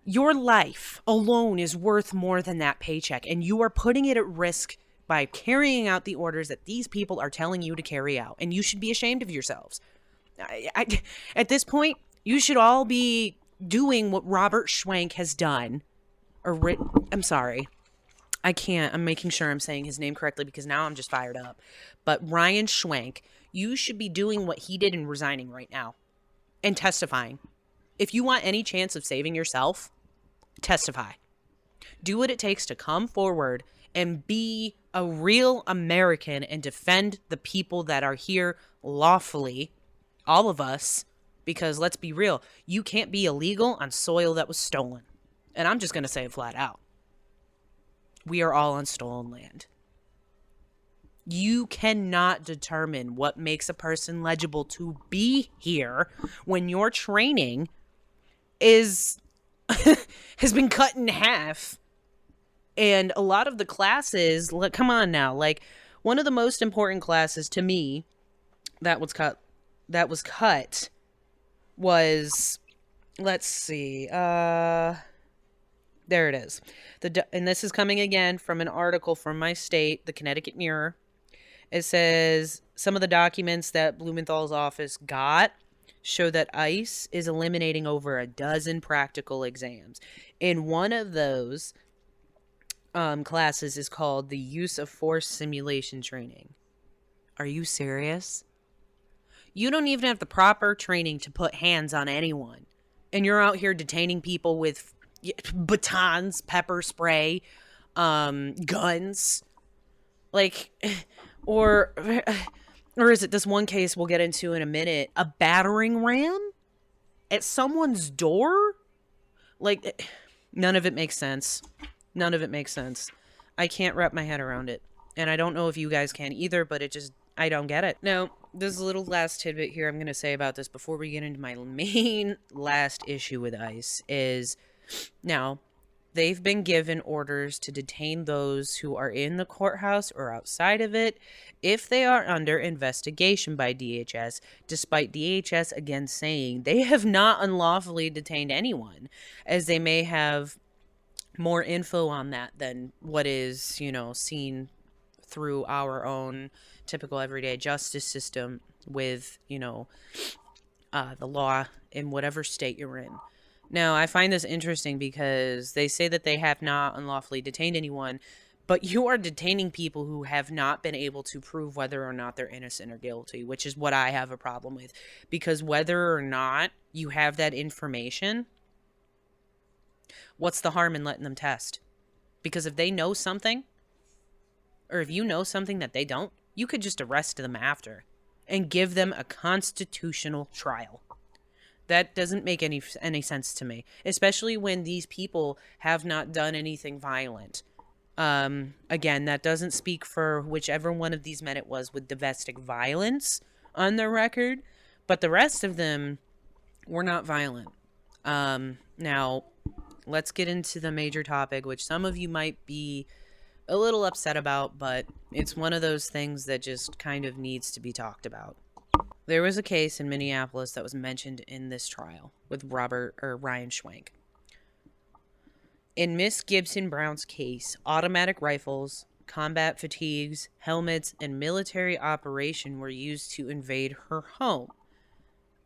Your life alone is worth more than that paycheck, and you are putting it at risk by carrying out the orders that these people are telling you to carry out, and you should be ashamed of yourselves. At this point, you should all be doing what Robert Schwank has done. I'm sorry. I can't. I'm making sure I'm saying his name correctly because now I'm just fired up. But Ryan Schwank, you should be doing what he did and resigning right now and testifying. If you want any chance of saving yourself, testify. Do what it takes to come forward and be a real American and defend the people that are here lawfully, all of us, because let's be real, you can't be illegal on soil that was stolen. And I'm just going to say it flat out. We are all on stolen land. You cannot determine what makes a person legible to be here when your training has been cut in half. And a lot of the classes, come on now, like one of the most important classes to me that was cut was, let's see, there it is. And this is coming again from an article from my state, the Connecticut Mirror. It says some of the documents that Blumenthal's office got show that ICE is eliminating over a dozen practical exams. And one of those classes is called the Use of Force Simulation Training. Are you serious? You don't even have the proper training to put hands on anyone. And you're out here detaining people with batons, pepper spray, guns. Like, or is it this one case we'll get into in a minute, a battering ram at someone's door? Like, none of it makes sense. None of it makes sense. I can't wrap my head around it. And I don't know if you guys can either, but I don't get it. Now, there's a little last tidbit here I'm going to say about this before we get into my main last issue with ICE is, now, they've been given orders to detain those who are in the courthouse or outside of it if they are under investigation by DHS, despite DHS again saying they have not unlawfully detained anyone, as they may have more info on that than what is, seen through our own typical everyday justice system with, the law in whatever state you're in. Now, I find this interesting because they say that they have not unlawfully detained anyone, but you are detaining people who have not been able to prove whether or not they're innocent or guilty, which is what I have a problem with. Because whether or not you have that information, what's the harm in letting them test? Because if they know something, or if you know something that they don't, you could just arrest them after and give them a constitutional trial. That doesn't make any sense to me, especially when these people have not done anything violent. Again, that doesn't speak for whichever one of these men it was with domestic violence on their record, but the rest of them were not violent. Now, let's get into the major topic, which some of you might be a little upset about, but it's one of those things that just kind of needs to be talked about. There was a case in Minneapolis that was mentioned in this trial with Ryan Schwank. In Miss Gibson Brown's case, automatic rifles, combat fatigues, helmets, and military operation were used to invade her home.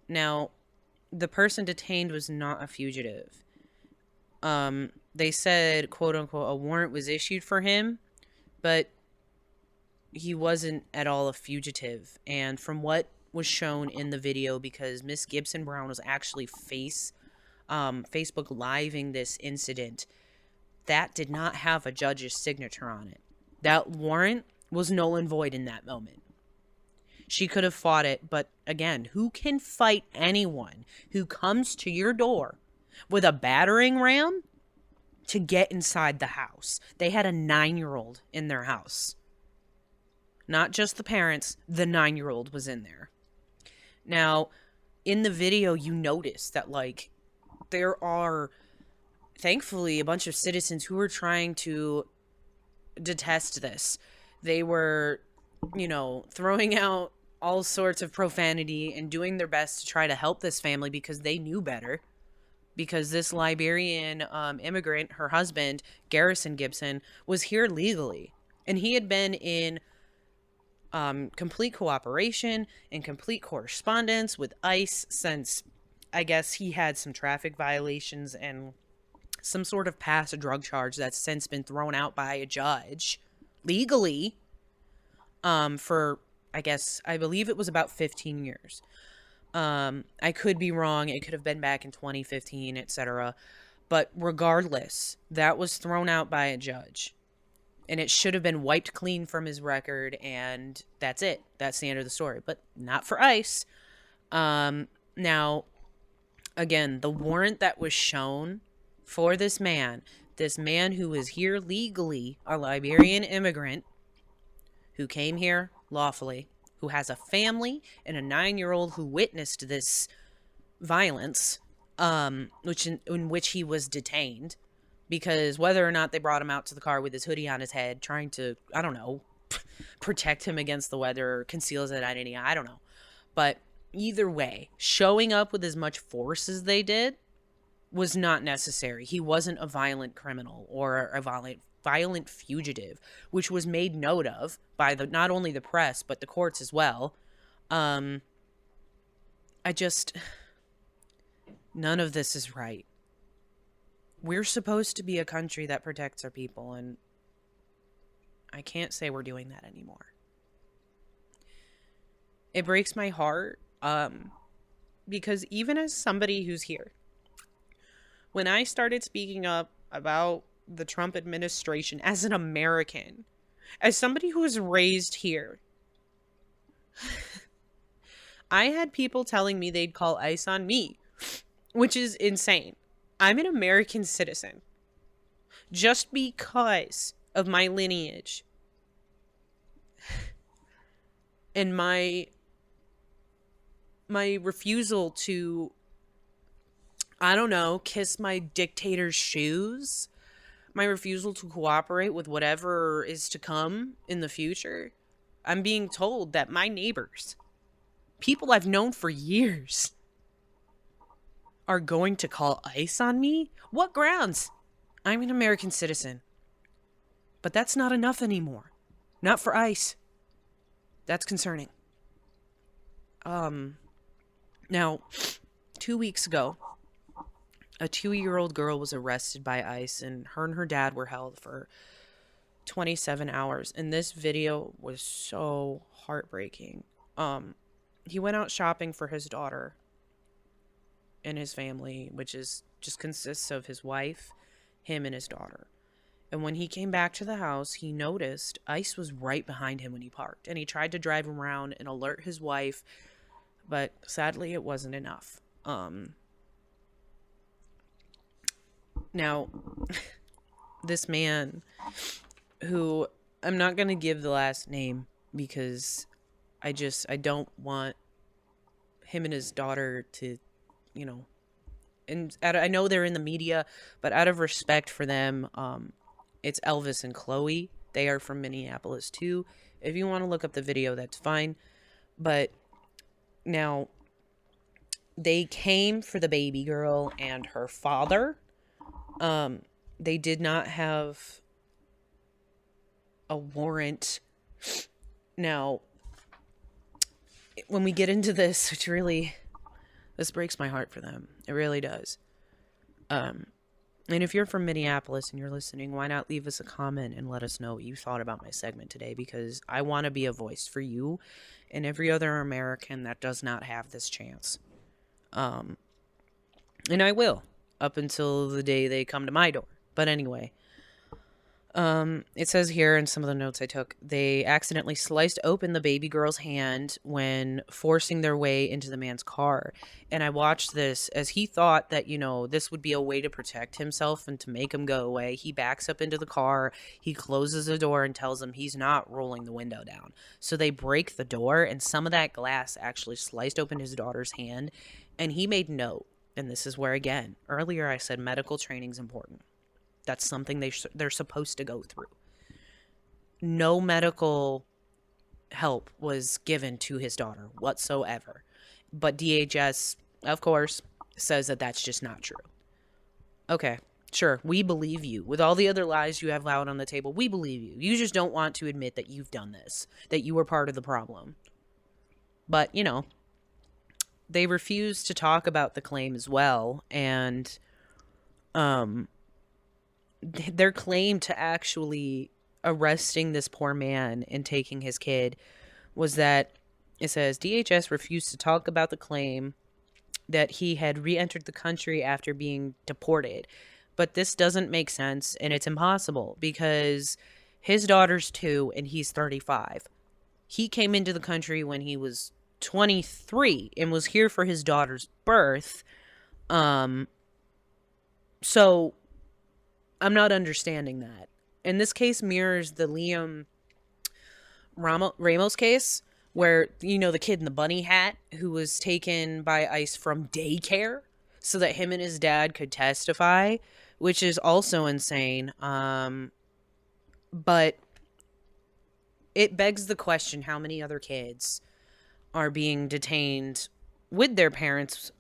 Now, the person detained was not a fugitive. They said, quote unquote, a warrant was issued for him, but he wasn't at all a fugitive. And from what was shown in the video, because Miss Gibson Brown was actually Facebook living this incident, that did not have a judge's signature on it. That warrant was null and void in that moment. She could have fought it, but again, who can fight anyone who comes to your door with a battering ram to get inside the house? They had a 9-year-old in their house. Not just the parents, the 9-year-old was in there. Now, in the video, you notice that, like, there are, thankfully, a bunch of citizens who were trying to detest this. They were, throwing out all sorts of profanity and doing their best to try to help this family because they knew better. Because this Liberian immigrant, her husband, Garrison Gibson, was here legally. And he had been in complete cooperation and complete correspondence with ICE since, I guess, he had some traffic violations and some sort of past drug charge that's since been thrown out by a judge legally for, I believe it was about 15 years. I could be wrong. It could have been back in 2015, etc. But regardless, that was thrown out by a judge. And it should have been wiped clean from his record, and that's it. That's the end of the story. But not for ICE. Now, again, the warrant that was shown for this man who is here legally, a Liberian immigrant, who came here lawfully, who has a family and a 9-year-old who witnessed this violence, in which he was detained. Because whether or not they brought him out to the car with his hoodie on his head, trying to, protect him against the weather or conceal his identity, I don't know. But either way, showing up with as much force as they did was not necessary. He wasn't a violent criminal or a violent fugitive, which was made note of by not only the press, but the courts as well. None of this is right. We're supposed to be a country that protects our people, and I can't say we're doing that anymore. It breaks my heart, because even as somebody who's here, when I started speaking up about the Trump administration as an American, as somebody who was raised here, I had people telling me they'd call ICE on me, which is insane. I'm an American citizen. Just because of my lineage and my refusal to, kiss my dictator's shoes, my refusal to cooperate with whatever is to come in the future, I'm being told that my neighbors, people I've known for years, are going to call ICE on me? What grounds? I'm an American citizen. But that's not enough anymore. Not for ICE. That's concerning. Now, 2 weeks ago, a 2-year-old girl was arrested by ICE, and her dad were held for 27 hours. And this video was so heartbreaking. He went out shopping for his daughter and his family, which is just consists of his wife, him, and his daughter. And when he came back to the house, he noticed ICE was right behind him when he parked. And he tried to drive around and alert his wife, but sadly it wasn't enough. Now, this man, who I'm not going to give the last name because I don't want him and his daughter to, and I know they're in the media, but out of respect for them, it's Elvis and Chloe. They are from Minneapolis too. If you want to look up the video, that's fine. But now, they came for the baby girl and her father. They did not have a warrant. Now, when we get into this, this breaks my heart for them. It really does. And if you're from Minneapolis and you're listening, why not leave us a comment and let us know what you thought about my segment today, because I want to be a voice for you and every other American that does not have this chance. And I will, up until the day they come to my door. But anyway, it says here in some of the notes I took, they accidentally sliced open the baby girl's hand when forcing their way into the man's car. And I watched this as he thought that, this would be a way to protect himself and to make him go away. He backs up into the car, he closes the door and tells them he's not rolling the window down. So they break the door, and some of that glass actually sliced open his daughter's hand. And he made note, and this is where, again, earlier I said medical training's important. That's something they're supposed to go through. No medical help was given to his daughter whatsoever. But DHS, of course, says that that's just not true. Okay, sure, we believe you. With all the other lies you have out on the table, we believe you. You just don't want to admit that you've done this, that you were part of the problem. But, they refuse to talk about the claim as well. And, their claim to actually arresting this poor man and taking his kid was that, it says, DHS refused to talk about the claim that he had re-entered the country after being deported. But this doesn't make sense, and it's impossible, because his daughter's 2 and he's 35. He came into the country when he was 23 and was here for his daughter's birth. So I'm not understanding that. And this case mirrors the Liam Ramos case, where, the kid in the bunny hat who was taken by ICE from daycare so that him and his dad could testify, which is also insane. But it begs the question, how many other kids are being detained with their parents?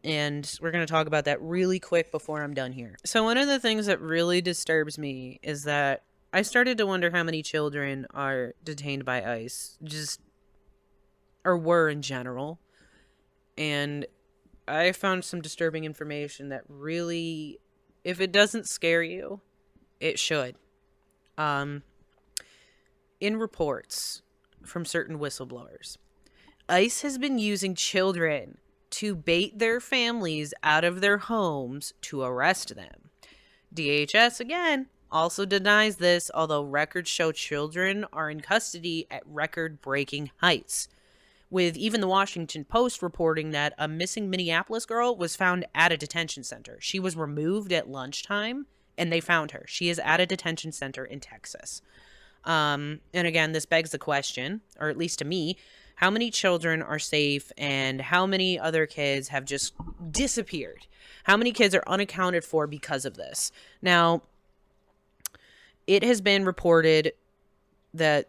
And we're going to talk about that really quick before I'm done here. So one of the things that really disturbs me is that I started to wonder how many children are detained by ICE, or were in general. And I found some disturbing information that really, if it doesn't scare you, it should. In reports from certain whistleblowers, ICE has been using children to bait their families out of their homes to arrest them. DHS, again, also denies this, although records show children are in custody at record-breaking heights, with even the Washington Post reporting that a missing Minneapolis girl was found at a detention center. She was removed at lunchtime, and they found her. She is at a detention center in Texas. And again, this begs the question, or at least to me, how many children are safe and how many other kids have just disappeared? How many kids are unaccounted for because of this? Now, it has been reported that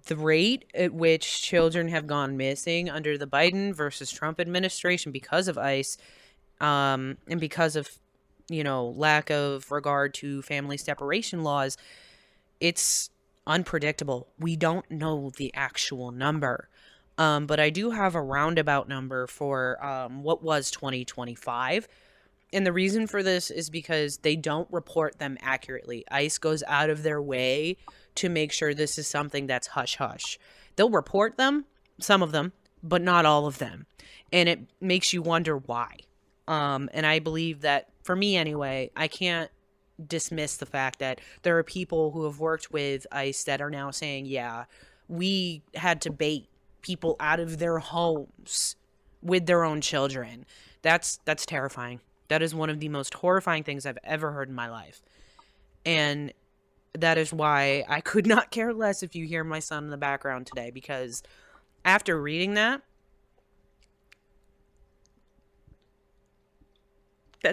the rate at which children have gone missing under the Biden versus Trump administration because of ICE, and because of, lack of regard to family separation laws, it's unpredictable. We don't know the actual number. But I do have a roundabout number for what was 2025. And the reason for this is because they don't report them accurately. ICE goes out of their way to make sure this is something that's hush hush. They'll report them, some of them, but not all of them. And it makes you wonder why. And I believe that, for me anyway, I can't dismiss the fact that there are people who have worked with ICE that are now saying, yeah, we had to bait people out of their homes with their own children. That's terrifying. That is one of the most horrifying things I've ever heard in my life. And that is why I could not care less if you hear my son in the background today, because after reading that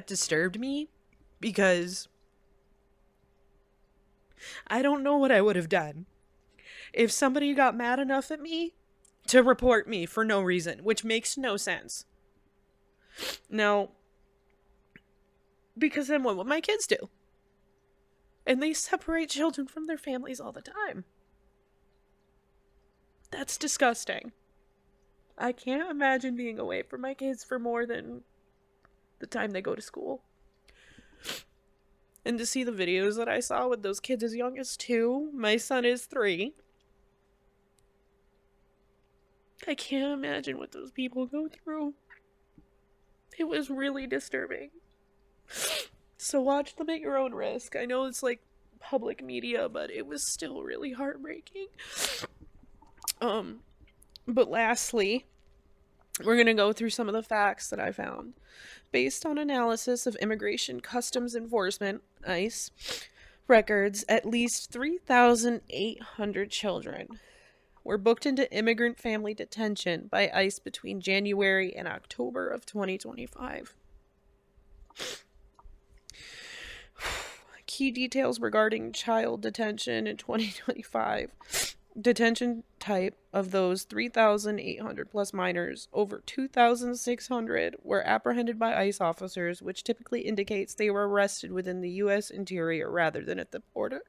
disturbed me, because I don't know what I would have done if somebody got mad enough at me to report me for no reason, which makes no sense. Now, because then what would my kids do? And they separate children from their families all the time. That's disgusting. I can't imagine being away from my kids for more than the time they go to school. And to see the videos that I saw with those kids as young as 2, my son is 3. I can't imagine what those people go through. It was really disturbing. So watch them at your own risk. I know it's like public media, but it was still really heartbreaking. But lastly, we're going to go through some of the facts that I found. Based on analysis of Immigration Customs Enforcement, ICE, records, at least 3,800 children were booked into immigrant family detention by ICE between January and October of 2025. Key details regarding child detention in 2025. Detention type of those 3,800 plus minors, over 2,600 were apprehended by ICE officers, which typically indicates they were arrested within the U.S. interior rather than at the border.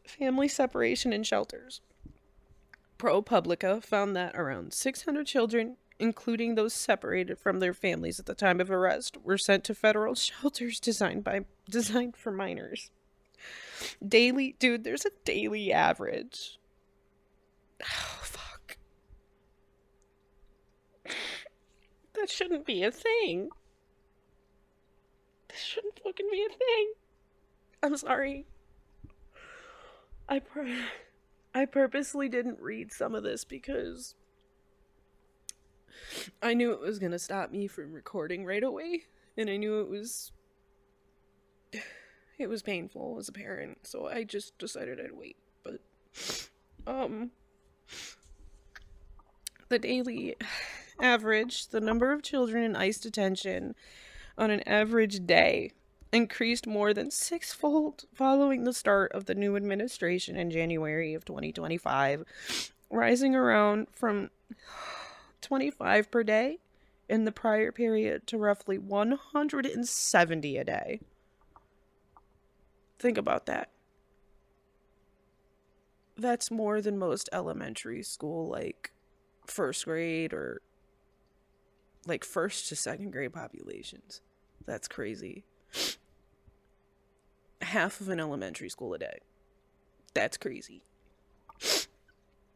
Family separation in shelters. ProPublica found that around 600 children, including those separated from their families at the time of arrest, were sent to federal shelters designed for minors. There's a daily average. Oh, fuck. That shouldn't be a thing. This shouldn't fucking be a thing. I'm sorry. I purposely didn't read some of this because I knew it was gonna stop me from recording right away, and I knew it was painful as a parent, so I just decided I'd wait. But the daily average, the number of children in ICE detention on an average day increased more than 6-fold following the start of the new administration in January of 2025, rising around from 25 per day in the prior period to roughly 170 a day. Think about that. That's more than most elementary school, like first grade or like first to second grade populations. That's crazy. Half of an elementary school a day. That's crazy.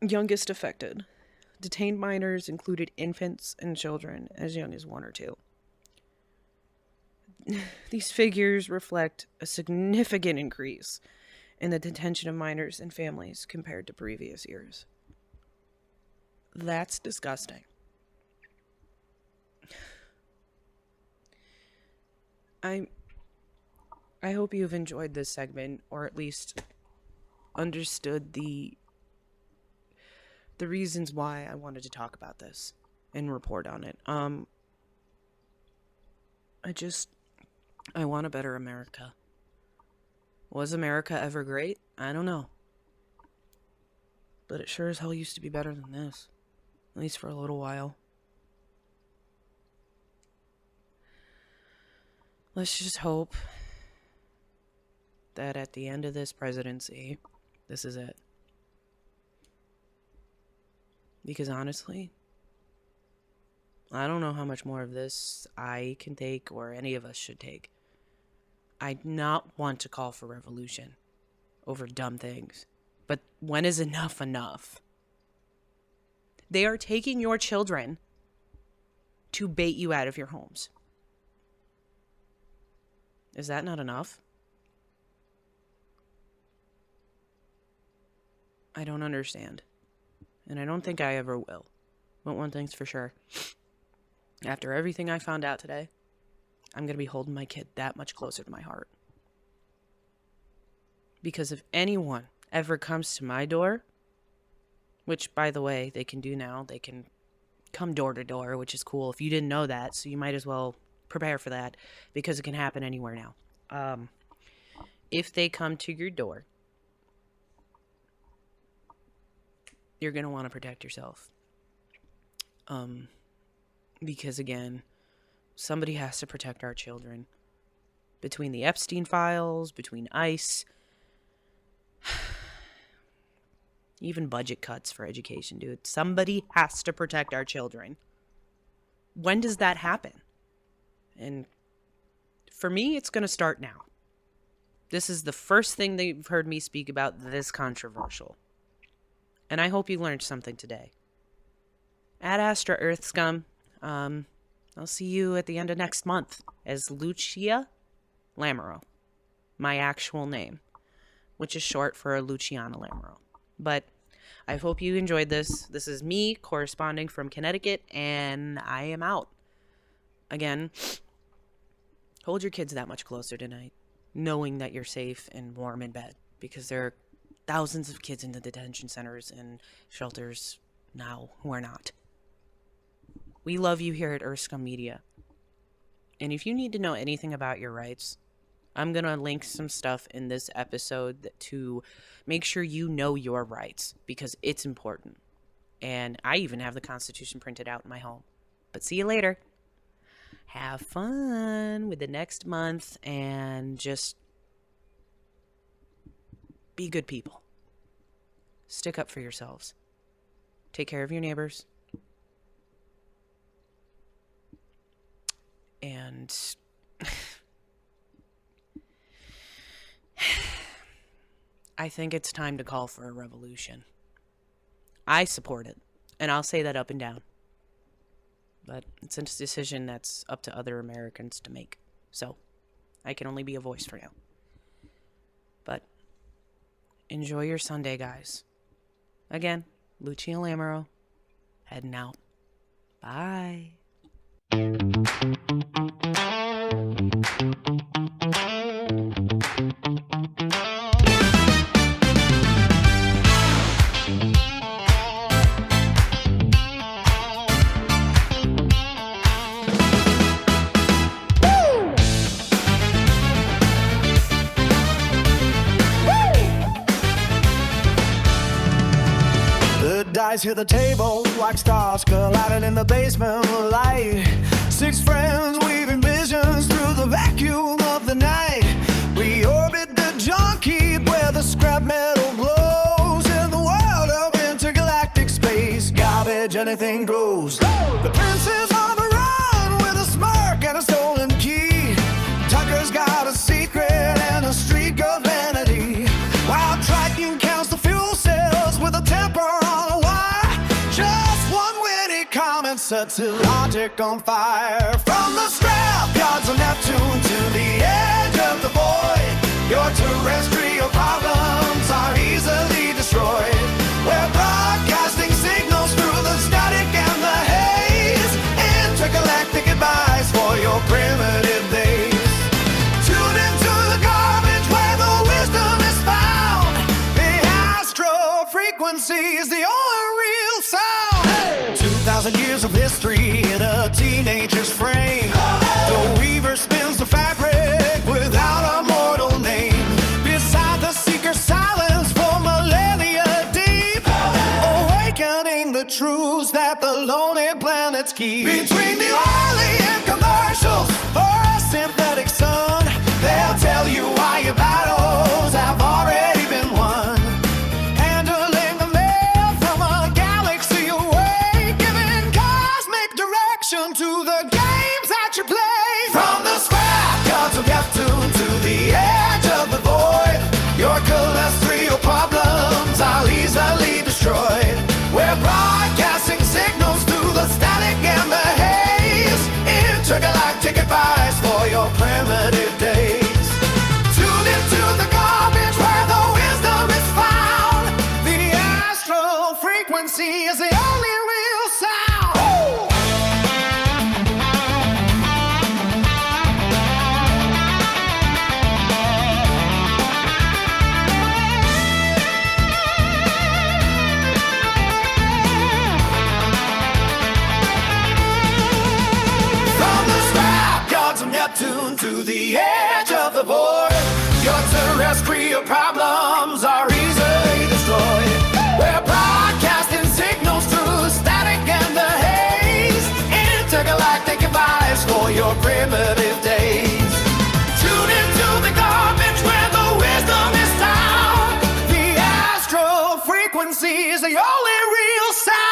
Youngest affected. Detained minors included infants and children as young as 1 or 2. These figures reflect a significant increase in the detention of minors and families compared to previous years. That's disgusting. I hope you've enjoyed this segment, or at least understood the reasons why I wanted to talk about this and report on it. I want a better America. Was America ever great? I don't know. But it sure as hell used to be better than this. At least for a little while. Let's just hope that at the end of this presidency, this is it. Because honestly, I don't know how much more of this I can take or any of us should take. I do not want to call for revolution over dumb things. But when is enough enough? They are taking your children to bait you out of your homes. Is that not enough? I don't understand. And I don't think I ever will. But one thing's for sure. After everything I found out today, I'm going to be holding my kid that much closer to my heart. Because if anyone ever comes to my door, which, by the way, they can do now, they can come door to door, which is cool. If you didn't know that, so you might as well prepare for that, because it can happen anywhere now. If they come to your door, you're going to want to protect yourself. Because again, somebody has to protect our children. Between the Epstein files, between ICE, even budget cuts for education, dude. Somebody has to protect our children. When does that happen? And for me, it's going to start now. This is the first thing that you've heard me speak about this controversial. And I hope you learned something today. At Astra Earth Scum, I'll see you at the end of next month as Lucia Lamero, my actual name, which is short for Luciana Lamero. But I hope you enjoyed this. This is me corresponding from Connecticut, and I am out. Again, hold your kids that much closer tonight, knowing that you're safe and warm in bed, because there are thousands of kids in the detention centers and shelters now who are not. We love you here at Earthscum Media. And if you need to know anything about your rights, I'm going to link some stuff in this episode to make sure you know your rights, because it's important. And I even have the Constitution printed out in my home. But see you later. Have fun with the next month and just be good people. Stick up for yourselves. Take care of your neighbors. And I think it's time to call for a revolution. I support it, and I'll say that up and down. But it's a decision that's up to other Americans to make. So, I can only be a voice for now. But enjoy your Sunday, guys. Again, Luci Lamero, heading out. Bye. The dice hit the table like stars colliding in the basement of light. Six friends weaving visions through the vacuum of the night. We orbit the junkie where the scrap metal glows. In the world of intergalactic space, garbage, anything goes. The prince is on the run with a smirk and a stolen key. Tucker's got a secret and a streak of vanity, while Triton counts the fuel cells with a temper on a wire. Just one witty comment sets his logic on fire. From the scrap yards of Neptune to the edge of the void, your terrestrial problems are easily destroyed. We're broadcasting signals through the static and the haze. Intergalactic advice for your primitive days. Tune into the garbage where the wisdom is found. The astro frequency is the only real sound. 2,000 years of history in a teenager's frame. The weaver spins the fabric without a mortal name. Beside the seeker silence for millennia deep, awakening the truths that the lonely planets keep. Between the oily and commercials for a synthetic sun, they'll tell you why your battles have already been won. Handling the mail from a galaxy away, on to the games that you play. From the scrapyards of Neptune to the edge of the void, your terrestrial problems are easily destroyed. We're broadcasting signals through the static and the haze, intergalactic advice for your primitive days. Tune into the garbage where the wisdom is found. The astral frequency is the only real sound. From the scrapyards of Neptune to the edge of the void, your terrestrial problems are easily destroyed. We're broadcasting signals through static and the haze, intergalactic advice for your primitive days. Tune into the garbage where the wisdom is found. The astral frequency is the only real sound.